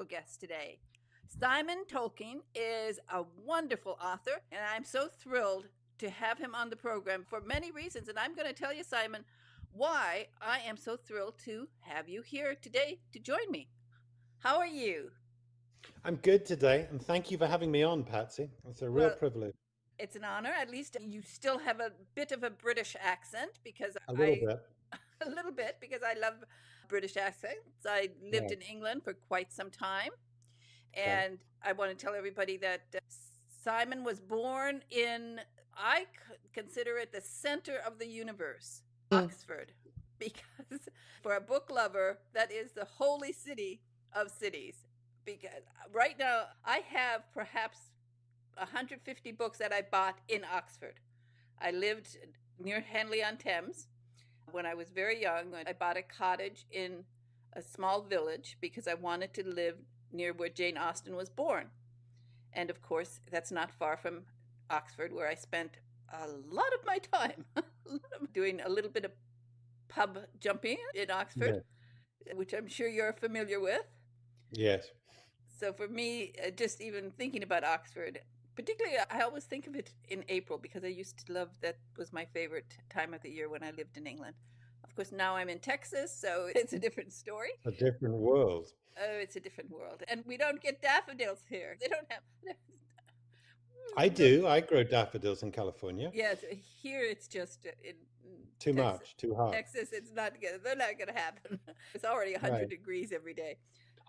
guest today. Simon Tolkien is a wonderful author, and I'm so thrilled to have him on the program for many reasons. And I'm going to tell you, Simon, why I am so thrilled to have you here today to join me. How are you? I'm good today, and thank you for having me on, PatZi. It's a real Well, privilege. it's an honor. At least you still have a bit of a British accent because A little I bit. a little bit because I love British accents. I lived Yeah. in England for quite some time. Okay. And I want to tell everybody that Simon was born in, consider it the center of the universe, Oxford, because for a book lover, that is the holy city of cities. Because right now, I have perhaps 150 books that I bought in Oxford. I lived near Henley-on-Thames when I was very young. I bought a cottage in a small village because I wanted to live near where Jane Austen was born. And of course, that's not far from Oxford, where I spent a lot of my time doing a little bit of pub jumping in Oxford, Yeah. which I'm sure you're familiar with. Yes. So for me, just even thinking about Oxford, particularly, I always think of it in April because I used to love that was my favorite time of the year when I lived in England. Of course, now I'm in Texas, so it's a different story. A different world. Oh, it's a different world. And we don't get daffodils here. They don't have. I do. I grow daffodils in California. Yes, here it's just in Too Texas. much, too hot. Texas, it's not gonna. They're not gonna happen. It's already 100 Right. degrees every day.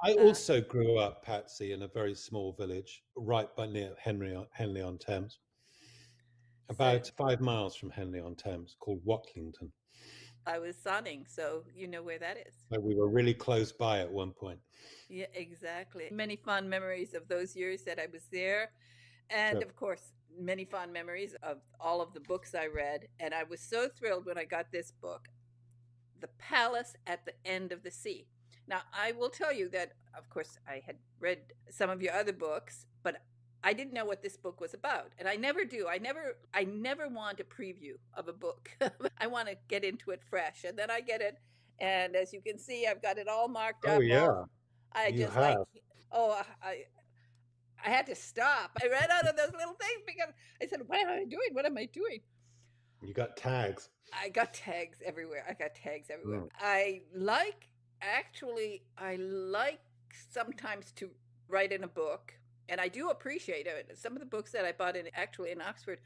I Uh, also grew up, Patsy, in a very small village right by near Henley-on-Thames, so about 5 miles from Henley-on-Thames, called Watlington. I was sonning, so you know where that is. So we were really close by at one point. Yeah, exactly. Many fond memories of those years that I was there. And Sure. of course, many fond memories of all of the books I read. And I was so thrilled when I got this book, The Palace at the End of the Sea. Now, I will tell you that, of course, I had read some of your other books, but I didn't know what this book was about. And I never do. I never want a preview of a book. I want to get into it fresh. And then I get it. And as you can see, I've got it all marked Oh, up. All yeah, I you just like, have. oh, I had to stop. I ran out of those little things because I said, "What am I doing? What am I doing?" You got tags. I got tags everywhere. I got tags everywhere. Mm. I like sometimes to write in a book, and I do appreciate it. Some of the books that I bought in Oxford,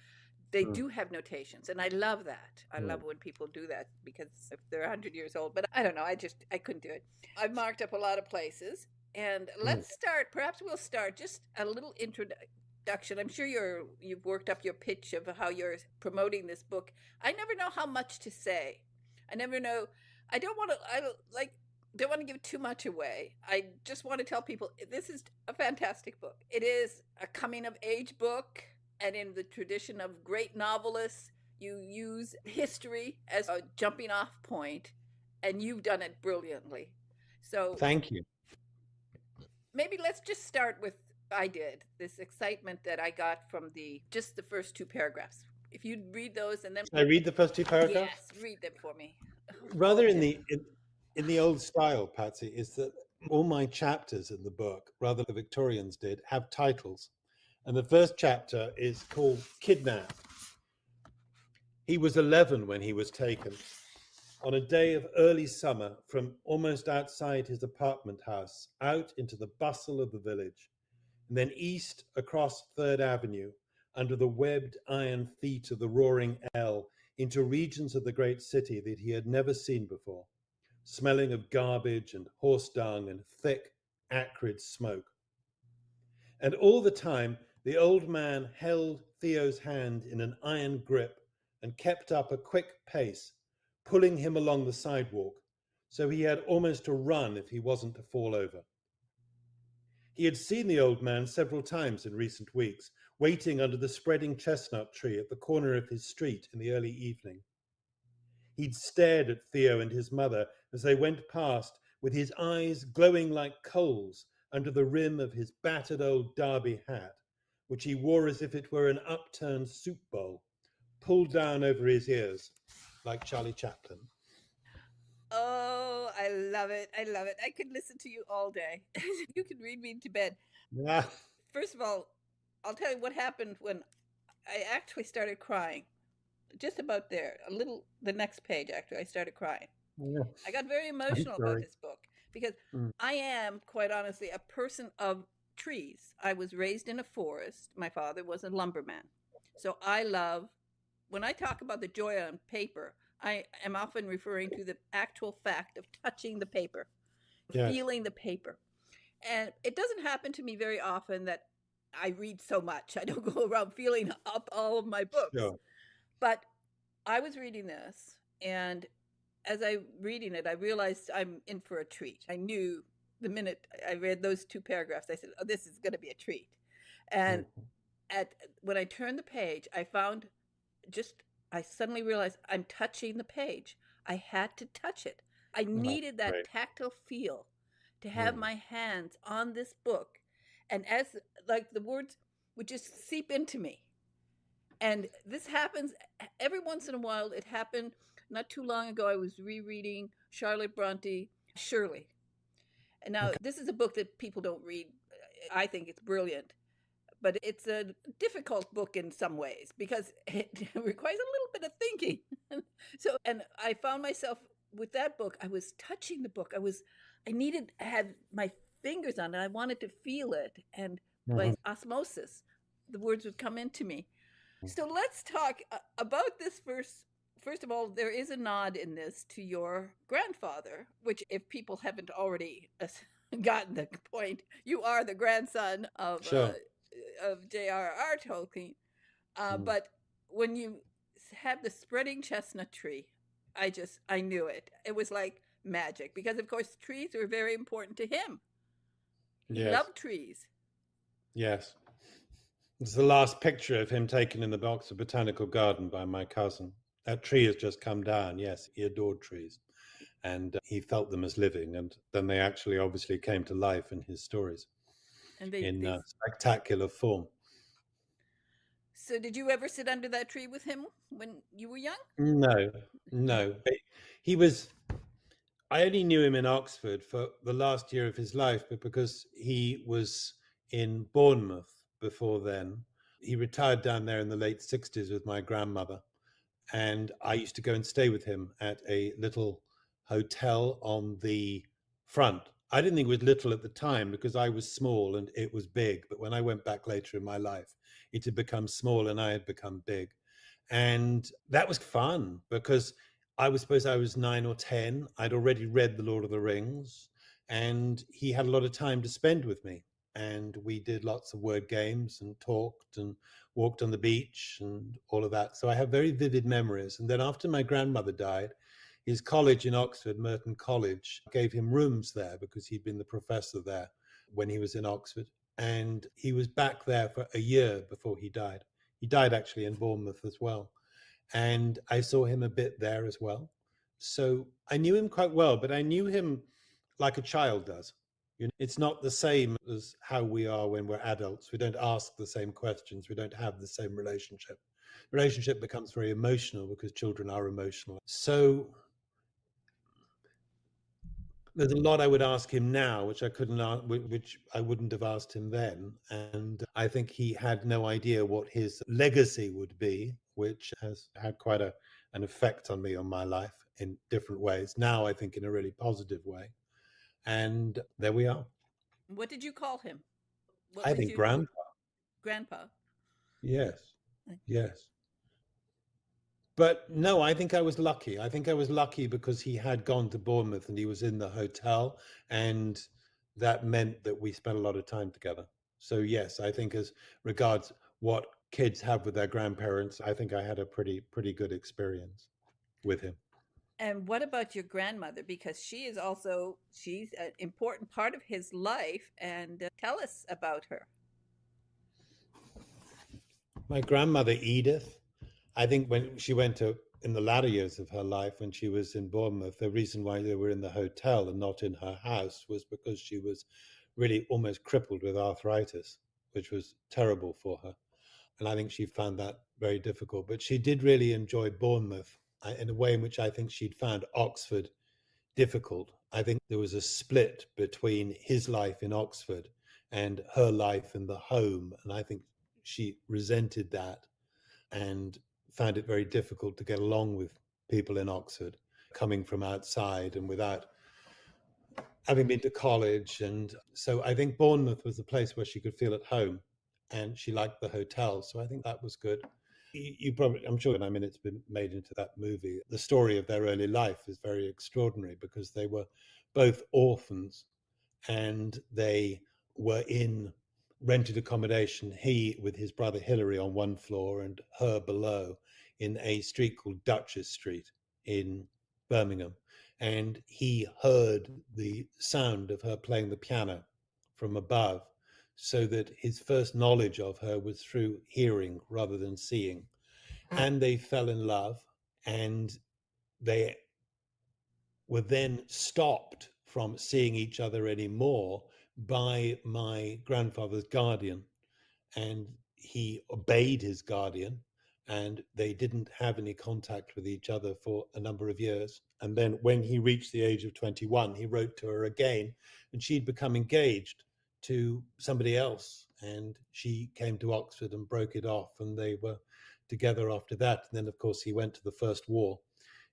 they Mm. do have notations, and I love that. I love Mm. when people do that because if they're 100 years old, but I don't know, I couldn't do it. I've marked up a lot of places, and Mm. let's start. Perhaps we'll start just a little introduction. I'm sure you've worked up your pitch of how you're promoting this book. I never know how much to say. I never know. I don't want to. I don't want to give too much away. I just want to tell people this is a fantastic book. It is a coming of age book, and in the tradition of great novelists, you use history as a jumping off point, and you've done it brilliantly. So Thank you. maybe let's just start with I did this excitement that I got from the first two paragraphs. If you'd read those and then Shall I read the first two paragraphs? yes, read them for me. Rather in the old style, Patsy, is that all my chapters in the book, rather the Victorians did, have titles. And the first chapter is called Kidnap. He was 11 when he was taken. On a day of early summer, from almost outside his apartment house, out into the bustle of the village, and then east across Third Avenue, under the webbed iron feet of the roaring L, into regions of the great city that he had never seen before, smelling of garbage and horse dung and thick, acrid smoke. And all the time, the old man held Theo's hand in an iron grip and kept up a quick pace, pulling him along the sidewalk, so he had almost to run if he wasn't to fall over. He had seen the old man several times in recent weeks, waiting under the spreading chestnut tree at the corner of his street in the early evening. He'd stared at Theo and his mother as they went past, with his eyes glowing like coals under the rim of his battered old derby hat, which he wore as if it were an upturned soup bowl, pulled down over his ears like Charlie Chaplin. oh, I love it. I love it. I could listen to you all day. You could read me to bed. Yeah. First of all, I'll tell you what happened when I actually started crying. Just about there, a little, the next page, actually, I started crying. Yeah. I got very I'm emotional about sorry. this book because Mm. I am, quite honestly, a person of trees. I was raised in a forest. My father was a lumberman. So I love, when I talk about the joy on paper, I am often referring to the actual fact of touching the paper, Yes. feeling the paper. And it doesn't happen to me very often that I read so much. I don't go around feeling up all of my books. Sure. But I was reading this, and as I reading it, I realized I'm in for a treat. I knew the minute I read those two paragraphs, I said, "Oh, this is going to be a treat." And Mhm. at when I turned the page, I found just I suddenly realized I'm touching the page. I had to touch it. I Oh, needed that great. tactile feel to have Mm. my hands on this book, and as like the words would just seep into me. And this happens every once in a while. It happened not too long ago. I was rereading Charlotte Bronte, Shirley. And now Okay. this is a book that people don't read. I think it's brilliant, but it's a difficult book in some ways because it requires a little bit of thinking. So, and I found myself with that book, I was touching the book. I needed to have my fingers on it. I wanted to feel it. And by Mhm. osmosis, the words would come into me. So let's talk about this first. First of all, there is a nod in this to your grandfather, which, if people haven't already gotten the point, you are the grandson Sure. of J.R.R. Tolkien. Mm. But when you have the spreading chestnut tree, I knew it. It was like magic because, of course, trees were very important to him. He Yes. loved trees. Yes. It's the last picture of him taken in the Oxford Botanical Garden by my cousin. That tree has just come down. Yes, he adored trees, and he felt them as living. And then they actually obviously came to life in his stories And in they spectacular form. So, did you ever sit under that tree with him when you were young? No, no. He was, I only knew him in Oxford for the last year of his life, but because he was in Bournemouth before then. He retired down there in the late 60s with my grandmother. And I used to go and stay with him at a little hotel on the front. I didn't think it was little at the time because I was small and it was big. But when I went back later in my life, it had become small and I had become big. And that was fun because suppose I was 9 or 10. I'd already read The Lord of the Rings, and he had a lot of time to spend with me. And we did lots of word games and talked and walked on the beach and all of that. So I have very vivid memories. And then after my grandmother died, his college in Oxford, Merton College, gave him rooms there because he'd been the professor there when he was in Oxford. And he was back there for a year before he died. He died actually in Bournemouth as well. And I saw him a bit there as well. So I knew him quite well, but I knew him like a child does. It's not the same as how we are when we're adults. We don't ask the same questions. We don't have the same relationship. Relationship becomes very emotional because children are emotional. So there's a lot I would ask him now, which I couldn't, which I wouldn't have asked him then. And I think he had no idea what his legacy would be, which has had quite an effect on me, on my life in different ways. Now, I think in a really positive way. And there we are. What did you call him? What I was think your grandpa? yes, yes. But no, I think I was lucky. I think I was lucky because he had gone to Bournemouth and he was in the hotel, and that meant that we spent a lot of time together. So yes, I think as regards what kids have with their grandparents, I think I had a pretty good experience with him. And what about your grandmother? Because she's an important part of his life. And tell us about her. My grandmother Edith, I think when she went to in the latter years of her life when she was in Bournemouth, the reason why they were in the hotel and not in her house was because she was really almost crippled with arthritis, which was terrible for her. And I think she found that very difficult. But she did really enjoy Bournemouth in a way in which I think she'd found Oxford difficult. I think there was a split between his life in Oxford and her life in the home. And I think she resented that and found it very difficult to get along with people in Oxford coming from outside and without having been to college. And so I think Bournemouth was the place where she could feel at home, and she liked the hotel. So I think that was good. You probably, I'm sure, I mean, it's been made into that movie. The story of their early life is very extraordinary because they were both orphans and they were in rented accommodation, he with his brother Hilary on one floor and her below, in a street called Duchess Street in Birmingham. And he heard the sound of her playing the piano from above, so that his first knowledge of her was through hearing rather than seeing. And they fell in love, and they were then stopped from seeing each other anymore by my grandfather's guardian. And he obeyed his guardian, and they didn't have any contact with each other for a number of years. And then when he reached the age of 21, he wrote to her again, and she'd become engaged to somebody else. And she came to Oxford and broke it off, and they were together after that. And then, of course, he went to the First War,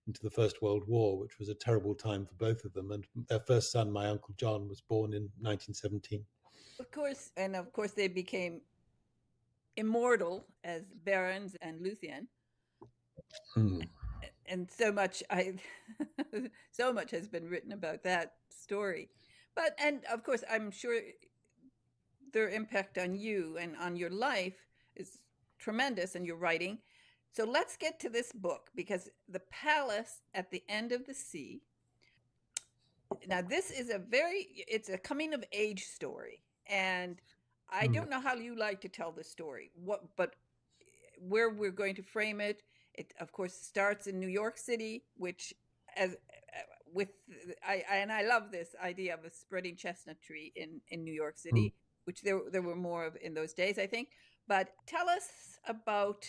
into the First World War, which was a terrible time for both of them. And their first son, my Uncle John, was born in 1917. Of course, and of course, they became immortal as barons and Luthien. Hmm. And so much I so much has been written about that story. But and of course I'm sure their impact on you and on your life is tremendous in your writing. So let's get to this book, because The Palace at the End of the Sea. Now this is it's a coming of age story, and I Hmm. don't know how you like to tell the story, but where we're going to frame it. It of course starts in New York City, which as with and I love this idea of a spreading chestnut tree in New York Hmm. City, which there were more of in those days, I think. But tell us about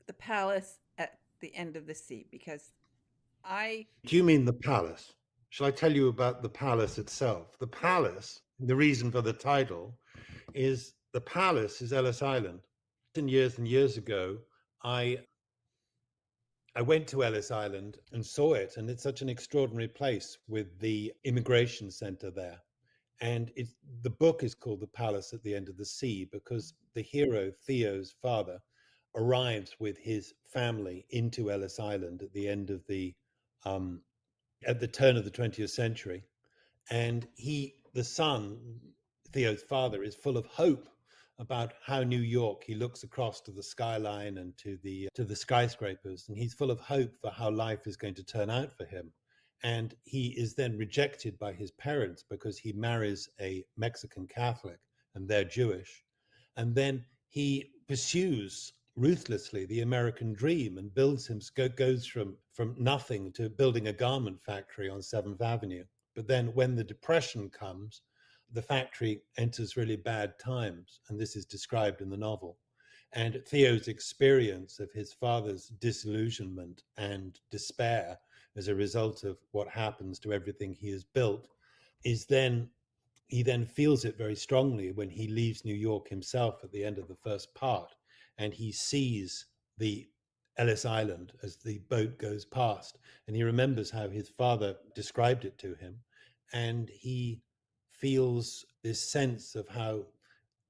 the palace at the end of the sea, because I Do you mean the palace? Shall I tell you about the palace itself? The palace, the reason for the title, is the palace is Ellis Island. And years ago, I I went to Ellis Island and saw it, and it's such an extraordinary place with the immigration center there. And the book is called The Palace at the End of the Sea because the hero, Theo's father, arrives with his family into Ellis Island at the end of um, at the turn of the 20th century. And the son, Theo's father, is full of hope about how New York. He looks across to the skyline and to the skyscrapers, and he's full of hope for how life is going to turn out for him. And he is then rejected by his parents because he marries a Mexican Catholic and they're Jewish. And then he pursues ruthlessly the American dream and goes from nothing to building a garment factory on 7th Avenue. But then when the Depression comes, the factory enters really bad times, and this is described in the novel. And Theo's experience of his father's disillusionment and despair as a result of what happens to everything he has built is then he then feels it very strongly when he leaves New York himself at the end of the first part, and he sees the Ellis Island as the boat goes past, and he remembers how his father described it to him, and he feels this sense of how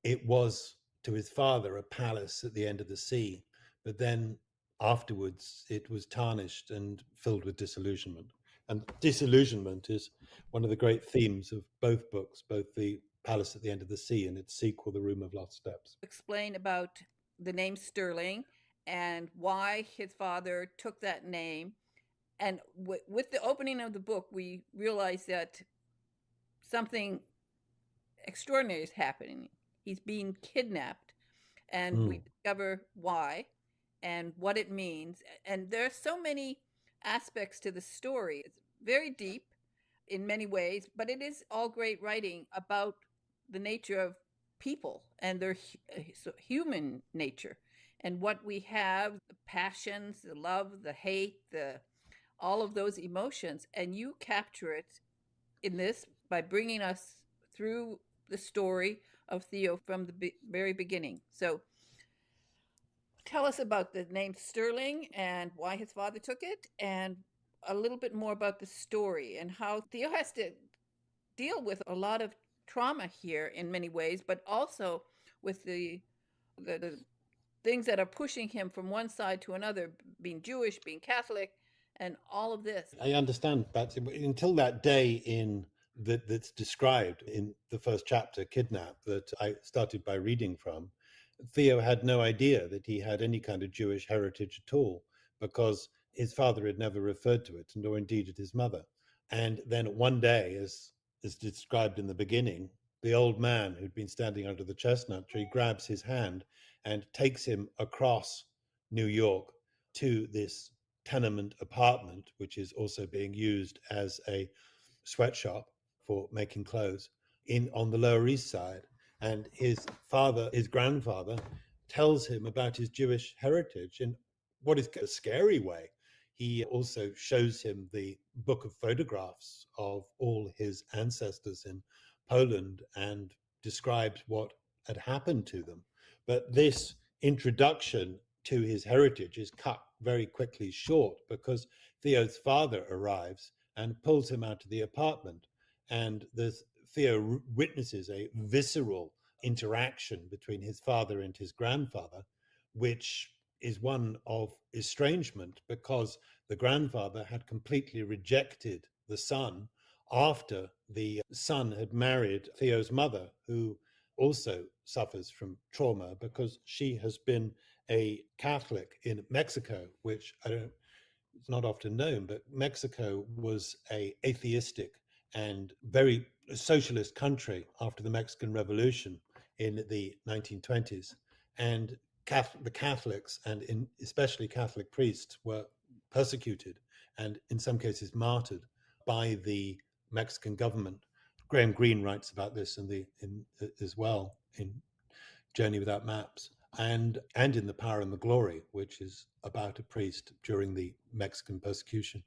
it was to his father a palace at the end of the sea, but then afterwards it was tarnished and filled with disillusionment. And disillusionment is one of the great themes of both books, both The Palace at the End of the Sea and its sequel, The Room of Lost Steps. explain about the name Sterling and why his father took that name. And with the opening of the book, we realize that something extraordinary is happening. He's being kidnapped, and we Mm. discover why and what it means. And there are so many aspects to the story. It's very deep in many ways, but it is all great writing about the nature of people and their human nature and what we have, the passions, the love, the hate, the all of those emotions, and you capture it in this by bringing us through the story of Theo from the very beginning. So tell us about the name Sterling and why his father took it, and a little bit more about the story and how Theo has to deal with a lot of trauma here in many ways, but also with the things that are pushing him from one side to another, being Jewish, being Catholic, and all of this. I understand, but until that day that's described in the first chapter, Kidnap, that I started by reading from, Theo had no idea that he had any kind of Jewish heritage at all, because his father had never referred to it, nor indeed did his mother. And then one day, as described in the beginning, the old man who'd been standing under the chestnut tree grabs his hand and takes him across New York to this tenement apartment, which is also being used as a sweatshop for making clothes in on the Lower East Side. And his grandfather, tells him about his Jewish heritage in what is a scary way. He also shows him the book of photographs of all his ancestors in Poland and describes what had happened to them. But this introduction to his heritage is cut very quickly short because Theo's father arrives and pulls him out of the apartment. And Theo witnesses a visceral interaction between his father and his grandfather, which is one of estrangement because the grandfather had completely rejected the son after the son had married Theo's mother, who also suffers from trauma because she has been a Catholic in Mexico, which I don't it's not often known, but Mexico was a atheistic and very socialist country after the Mexican Revolution in the 1920s. And the Catholics, and especially Catholic priests, were persecuted and in some cases martyred by the Mexican government. Graham Greene writes about this as well in Journey Without Maps, and in The Power and the Glory, which is about a priest during the Mexican persecution.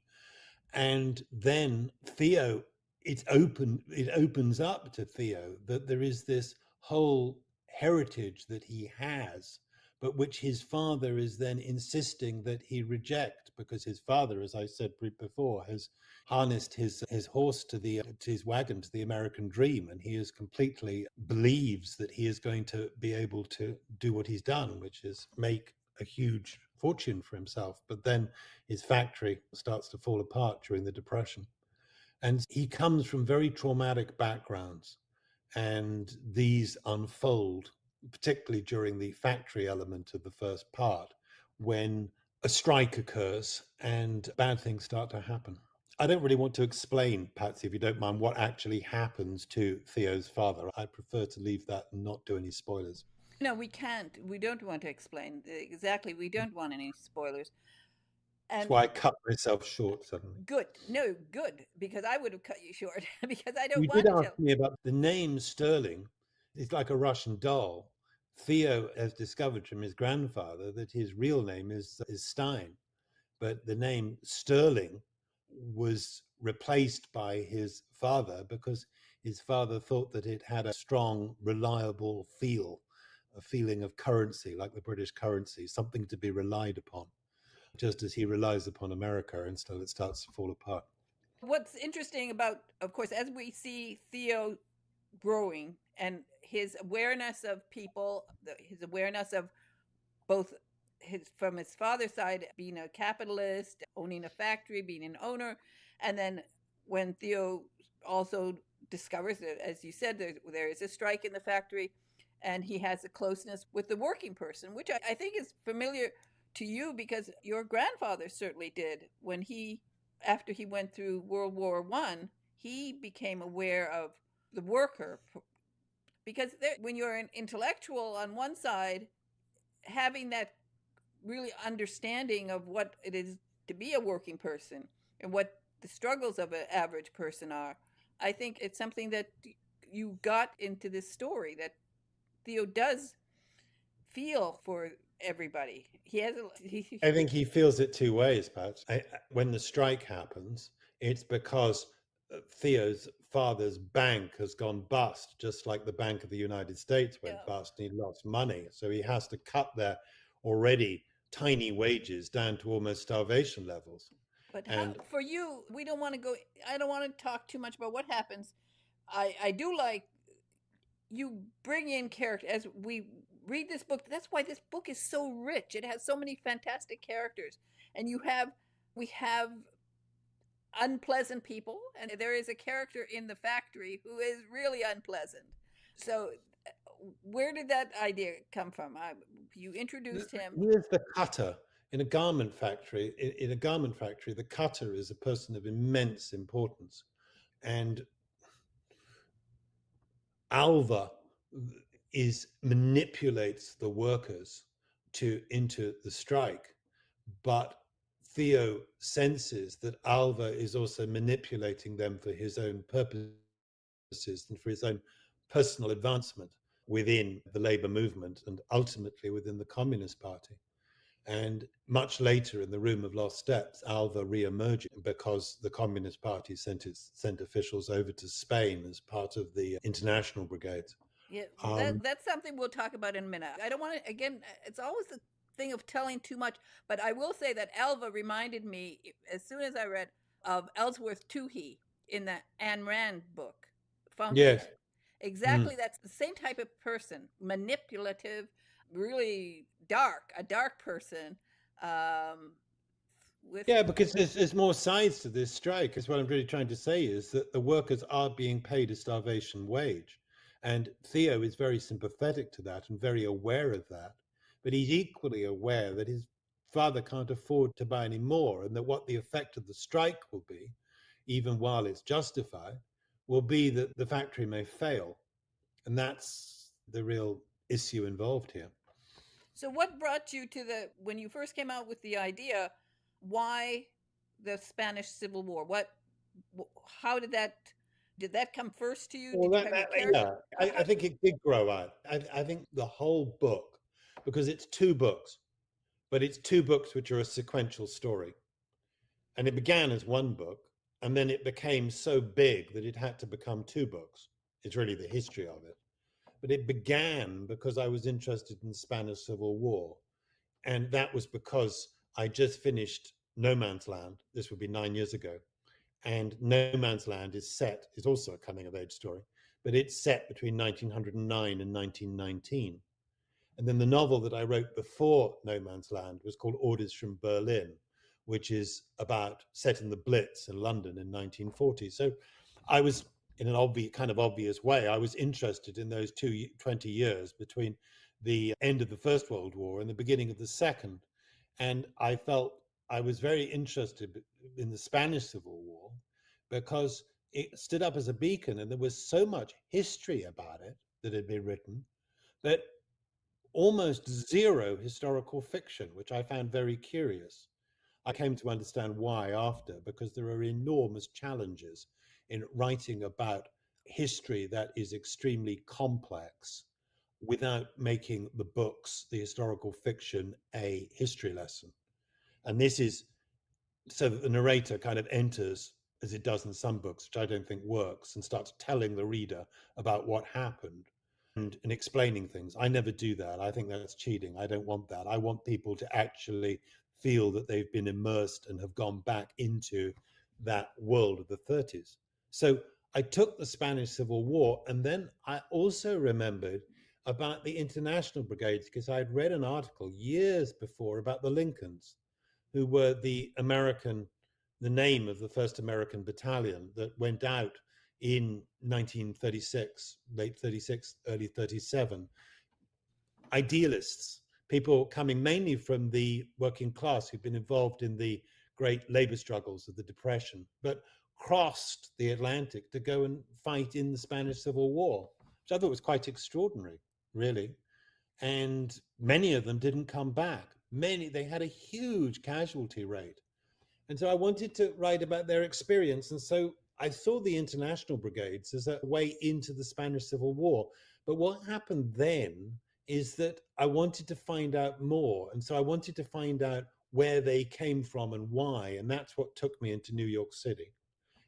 And then it opens up to Theo that there is this whole heritage that he has, but which his father is then insisting that he reject, because his father, as I said before, has harnessed his horse to his wagon to the American dream, and he is completely believes that he is going to be able to do what he's done, which is make a huge fortune for himself. But then his factory starts to fall apart during the Depression. And he comes from very traumatic backgrounds, and these unfold, particularly during the factory element of the first part, when a strike occurs and bad things start to happen. I don't really want to explain, PatZi, if you don't mind, what actually happens to Theo's father. I prefer to leave that and not do any spoilers. No, we can't. We don't want to explain exactly. We don't want any spoilers. That's And why I cut myself short suddenly. good. No, good, because I would have cut you short because I don't You did want to ask tell. me about the name Sterling. It's like a Russian doll. Theo has discovered from his grandfather that his real name is Stein, but the name Sterling was replaced by his father because his father thought that it had a strong, reliable a feeling of currency, like the British currency, something to be relied upon, just as he relies upon America until it starts to fall apart. What's interesting about, of course, as we see Theo growing and his awareness of people, his awareness of both his from his father's side being a capitalist, owning a factory, being an owner, and then when Theo also discovers that, as you said, there is a strike in the factory, and he has a closeness with the working person, which I think is familiar to you because your grandfather certainly did when after he went through World War I, he became aware of the worker because when you're an intellectual on one side, having that really understanding of what it is to be a working person and what the struggles of an average person are, I think it's something that you got into this story that Theo does feel for everybody. He has I think he feels it two ways, Pat. When the strike happens, it's because Theo's father's bank has gone bust, just like the Bank of the United States went yeah. bust and he lost money. So he has to cut their already tiny wages down to almost starvation levels. But how And for you? We don't want to go. I don't want to talk too much about what happens. I do like you bring in character as we read this book. That's why this book is so rich. It has so many fantastic characters, and we have unpleasant people, and there is a character in the factory who is really unpleasant. So, where did that idea come from? You introduced him. here's the cutter in a garment factory. In a garment factory, the cutter is a person of immense importance. And Alva is manipulates the workers to into the strike, but Theo senses that Alva is also manipulating them for his own purposes and for his own personal advancement within the labor movement and ultimately within the Communist Party. And much later, in the Room of Lost Steps, Alva re-emerges because the Communist Party sent officials over to Spain as part of the international brigades. Yeah, Um, that's something we'll talk about in a minute. I don't want to again. It's always the thing of telling too much, but I will say that Alva reminded me as soon as I read of Ellsworth Toohey in the Ayn Rand book, yes. Function. Mm. Exactly, that's the same type of person, manipulative, really dark, a dark person. Um, with Yeah, because there's more sides to this strike. Is what I'm really trying to say is that the workers are being paid a starvation wage. And Theo is very sympathetic to that and very aware of that. But he's equally aware that his father can't afford to buy any more and that what the effect of the strike will be, even while it's justified, will be that the factory may fail. And that's the real issue involved here. So, what brought you to the when you first came out with the idea? Why the Spanish Civil War? What? How did that come first to you? Well, Did you have your character? yeah, How, I think it did grow out. I think the whole book, because it's two books, but it's two books which are a sequential story. And it began as one book, and then it became so big that it had to become two books. It's really the history of it. But it began because I was interested in the Spanish Civil War. And that was because I just finished No Man's Land. This would be 9 years ago. And No Man's Land is also a coming of age story, but it's set between 1909 and 1919. And then the novel that I wrote before No Man's Land was called Orders from Berlin, which is about set in the Blitz in London in 1940. So I was, in an obvious way, I was interested in those 20 years between the end of the First World War and the beginning of the Second. And I felt I was very interested in the Spanish Civil War because it stood up as a beacon and there was so much history about it that had been written, that almost zero historical fiction, which I found very curious. I came to understand why after, because there are enormous challenges in writing about history that is extremely complex without making the books, the historical fiction, a history lesson. And this is so that the narrator kind of enters, as it does in some books, which I don't think works, and starts telling the reader about what happened and explaining things. I never do that. I think that's cheating. I don't want that. I want people to actually feel that they've been immersed and have gone back into that world of the 30s. So I took the Spanish Civil War, and then I also remembered about the international brigades because I had read an article years before about the Lincolns, who were the name of the first American battalion that went out in 1936, late 36, early 37. Idealists, people coming mainly from the working class who'd been involved in the great labor struggles of the Depression, but crossed the Atlantic to go and fight in the Spanish Civil War, which I thought was quite extraordinary, really. And many of them didn't come back. They had a huge casualty rate. And so I wanted to write about their experience. And so I saw the international brigades as a way into the Spanish Civil War. But what happened then is that I wanted to find out more. And so I wanted to find out where they came from and why. And that's what took me into New York City,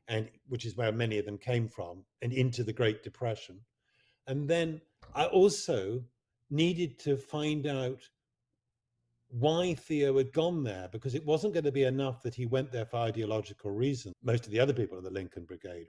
and which is where many of them came from, and into the Great Depression. And then I also needed to find out why Theo had gone there, because it wasn't going to be enough that he went there for ideological reasons. Most of the other people in the Lincoln Brigade.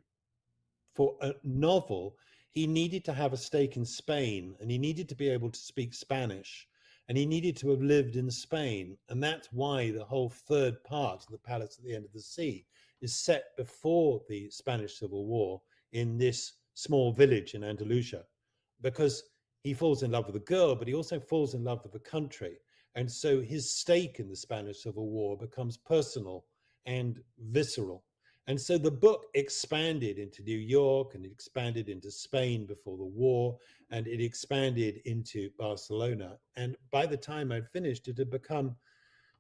For a novel, he needed to have a stake in Spain, and he needed to be able to speak Spanish, and he needed to have lived in Spain. And that's why the whole third part of The Palace at the End of the Sea is set before the Spanish Civil War in this small village in Andalusia, because he falls in love with a girl, but he also falls in love with the country. And so his stake in the Spanish Civil War becomes personal and visceral. And so the book expanded into New York, and it expanded into Spain before the war, and it expanded into Barcelona. And by the time I'd finished, it had become,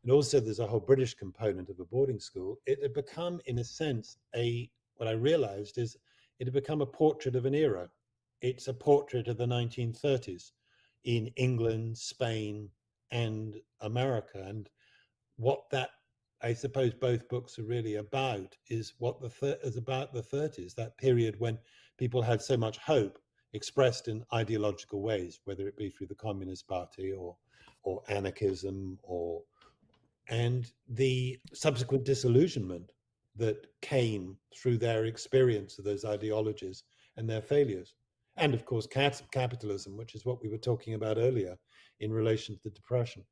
and also there's a whole British component of a boarding school, it had become, in a sense, what I realized is it had become a portrait of an era. It's a portrait of the 1930s in England, Spain, and America. And what that, I suppose both books are really about, is what is about the 30s, that period when people had so much hope expressed in ideological ways, whether it be through the Communist Party or anarchism, or and the subsequent disillusionment that came through their experience of those ideologies and their failures. And of course, capitalism, which is what we were talking about earlier in relation to the Depression.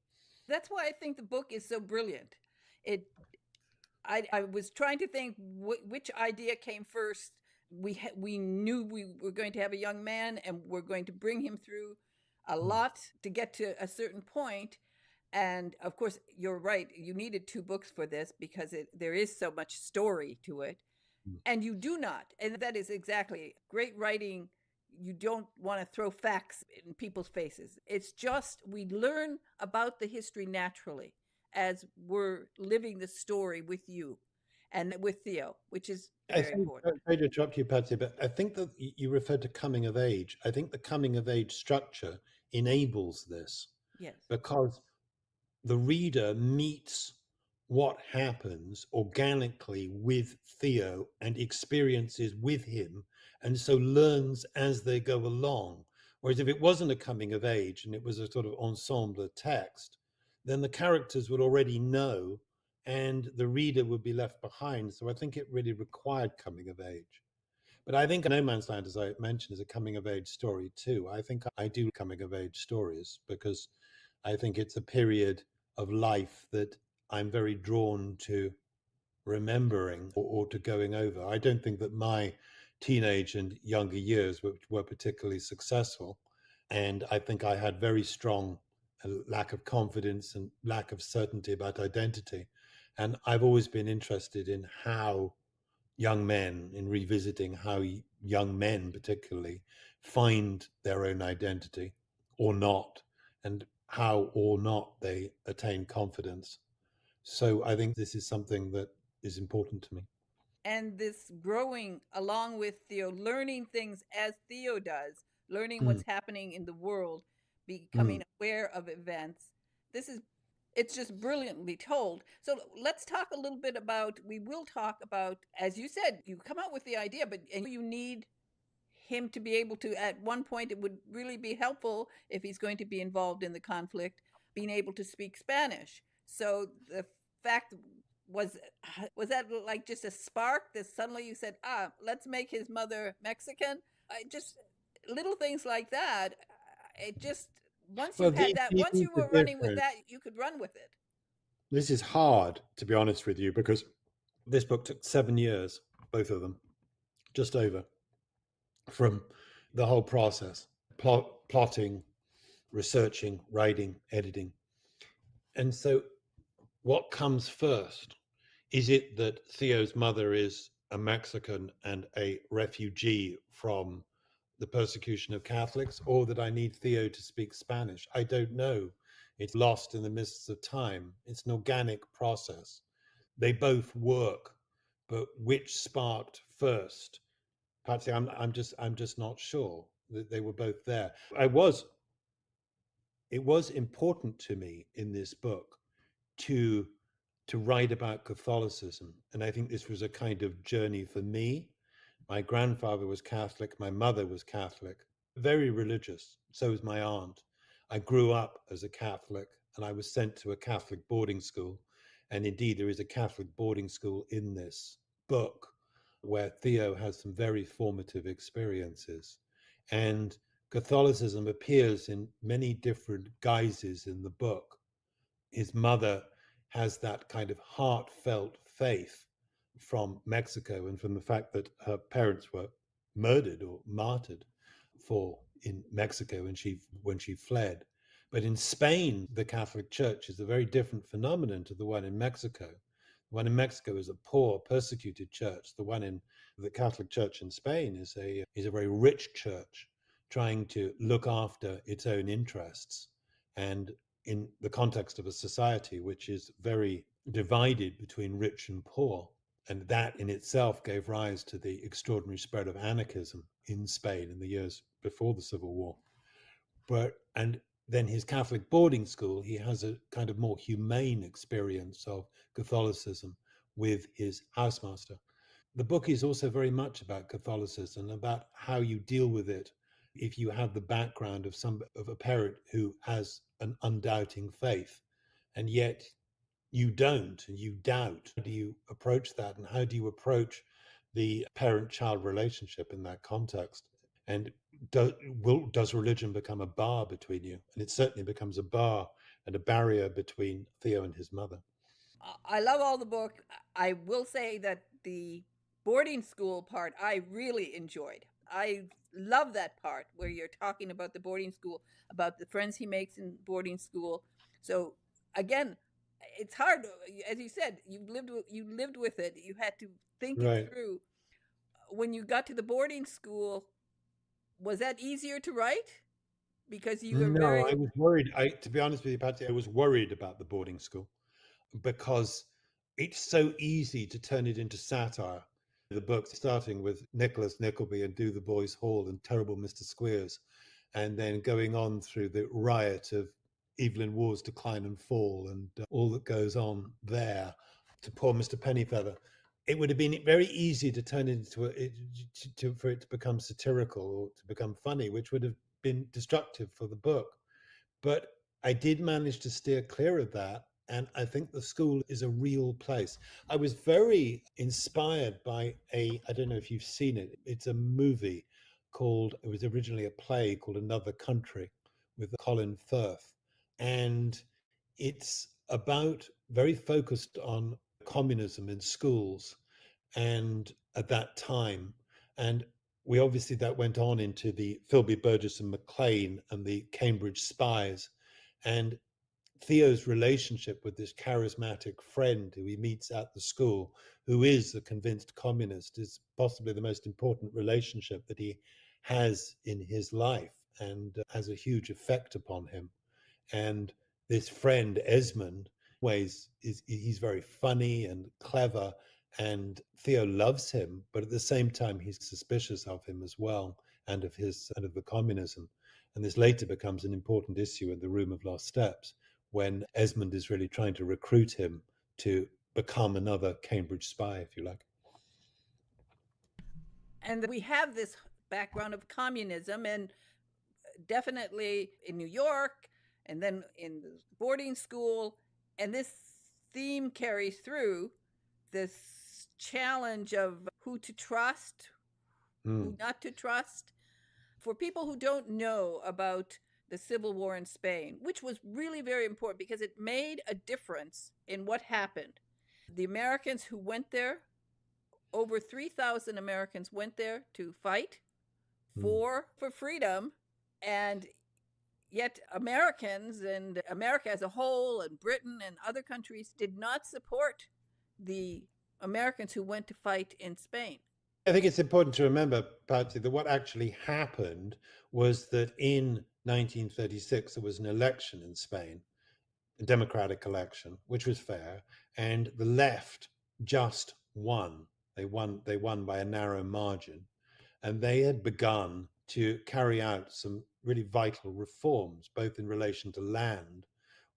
That's why I think the book is so brilliant. It I was trying to think which idea came first. We knew we were going to have a young man, and we're going to bring him through a Mm, lot to get to a certain point. And of course, you're right. You needed two books for this because there is so much story to it, mm. and you do not. And that is exactly great writing. You don't want to throw facts in people's faces. It's just we learn about the history naturally as we're living the story with you and with Theo, which is I very think, important. sorry to interrupt you, PatZi, but I think that you referred to coming of age. I think the coming of age structure enables this, Yes. because the reader meets what happens organically with Theo and experiences with him, and so learns as they go along. Whereas if it wasn't a coming of age and it was a sort of ensemble text, then the characters would already know and the reader would be left behind. So I think it really required coming of age. But I think No Man's Land, as I mentioned, is a coming of age story too. I think I do coming of age stories because I think it's a period of life that I'm very drawn to remembering, or to going over. I don't think that my teenage and younger years were particularly successful. And I think I had very strong lack of confidence and lack of certainty about identity. And I've always been interested in how young men, in revisiting how young men particularly find their own identity or not, and how or not they attain confidence. So I think this is something that is important to me. And this growing along with Theo, learning things as Theo does, learning Mm, what's happening in the world, mm, becoming aware of events. This is it's just brilliantly told. So let's talk a little bit about we will talk about, as you said, you come out with the idea, but and you need him to be able to, at one point it would really be helpful if he's going to be involved in the conflict, being able to speak Spanish. So the fact was that like just a spark that suddenly you said, let's make his mother Mexican? I just little things like that. It just once you Well, had that, these once things you are were running with different. that, you could run with it. This is hard, to be honest with you, because this book took 7 years, both of them, just over, from the whole process, plotting, researching, writing, editing. And so, what comes first? Is it that Theo's mother is a Mexican and a refugee from the persecution of Catholics, or that I need Theo to speak Spanish? I don't know. It's lost in the mists of time. It's an organic process. They both work, but which sparked first? Patsy, I'm just not sure that they were both there. I was it was important to me in this book to write about Catholicism, and I think this was a kind of journey for me. My grandfather was Catholic, my mother was Catholic, very religious. So was my aunt. I grew up as a Catholic, and I was sent to a Catholic boarding school. And indeed, there is a Catholic boarding school in this book where Theo has some very formative experiences. And Catholicism appears in many different guises in the book. His mother has that kind of heartfelt faith from Mexico and from the fact that her parents were murdered or martyred for in Mexico when she fled. But in Spain, the Catholic Church is a very different phenomenon to the one in Mexico. The one in Mexico is a poor, persecuted church. The one in the Catholic Church in Spain is a very rich church trying to look after its own interests. And in the context of a society which is very divided between rich and poor. And that in itself gave rise to the extraordinary spread of anarchism in Spain in the years before the Civil War. And then his Catholic boarding school, he has a kind of more humane experience of Catholicism with his housemaster. The book is also very much about Catholicism, about how you deal with it if you have the background of a parent who has an undoubting faith, and yet you don't, and you doubt. How do you approach that, and how do you approach the parent-child relationship in that context? And does religion become a bar between you? And it certainly becomes a bar and a barrier between Theo and his mother. I love all the book. I will say that the boarding school part I really enjoyed. I love that part where you're talking about the boarding school, about the friends he makes in boarding school. So again, it's hard, as you said. You lived with it. You had to think it Right. through. When you got to the boarding school, was that easier to write because you were No, I very was worried. To be honest with you, Patsy, I was worried about the boarding school because it's so easy to turn it into satire. The book starting with Nicholas Nickleby and Do the Boys Hall and Terrible Mr. Squeers, and then going on through the riot of Evelyn Waugh's Decline and Fall and all that goes on there to poor Mr. Pennyfeather. It would have been very easy to turn it into for it to become satirical or to become funny, which would have been destructive for the book. But I did manage to steer clear of that. And I think the school is a real place. I was very inspired by I don't know if you've seen it, it's a movie it was originally a play called Another Country with Colin Firth. And it's about very focused on communism in schools and at that time. And we obviously that went on into the Philby Burgess and Maclean and the Cambridge spies. And Theo's relationship with this charismatic friend who he meets at the school, who is a convinced communist, is possibly the most important relationship that he has in his life and has a huge effect upon him. And this friend Esmond he's very funny and clever, and Theo loves him, but at the same time he's suspicious of him as well, and of the communism. And this later becomes an important issue in The Room of Lost Steps, when Esmond is really trying to recruit him to become another Cambridge spy, if you like. and we have this background of communism, and definitely in New York and then in the boarding school. And this theme carries through this challenge of who to trust, who not to trust. For people who don't know about the Civil War in Spain, which was really very important because it made a difference in what happened. The Americans who went there, over 3,000 Americans went there to fight for freedom, and yet Americans and America as a whole and Britain and other countries did not support the Americans who went to fight in Spain. I think it's important to remember, Patsy, that what actually happened was that in 1936 there was an election in Spain, a democratic election, which was fair, and the left just won. They won by a narrow margin, and they had begun to carry out some really vital reforms, both in relation to land,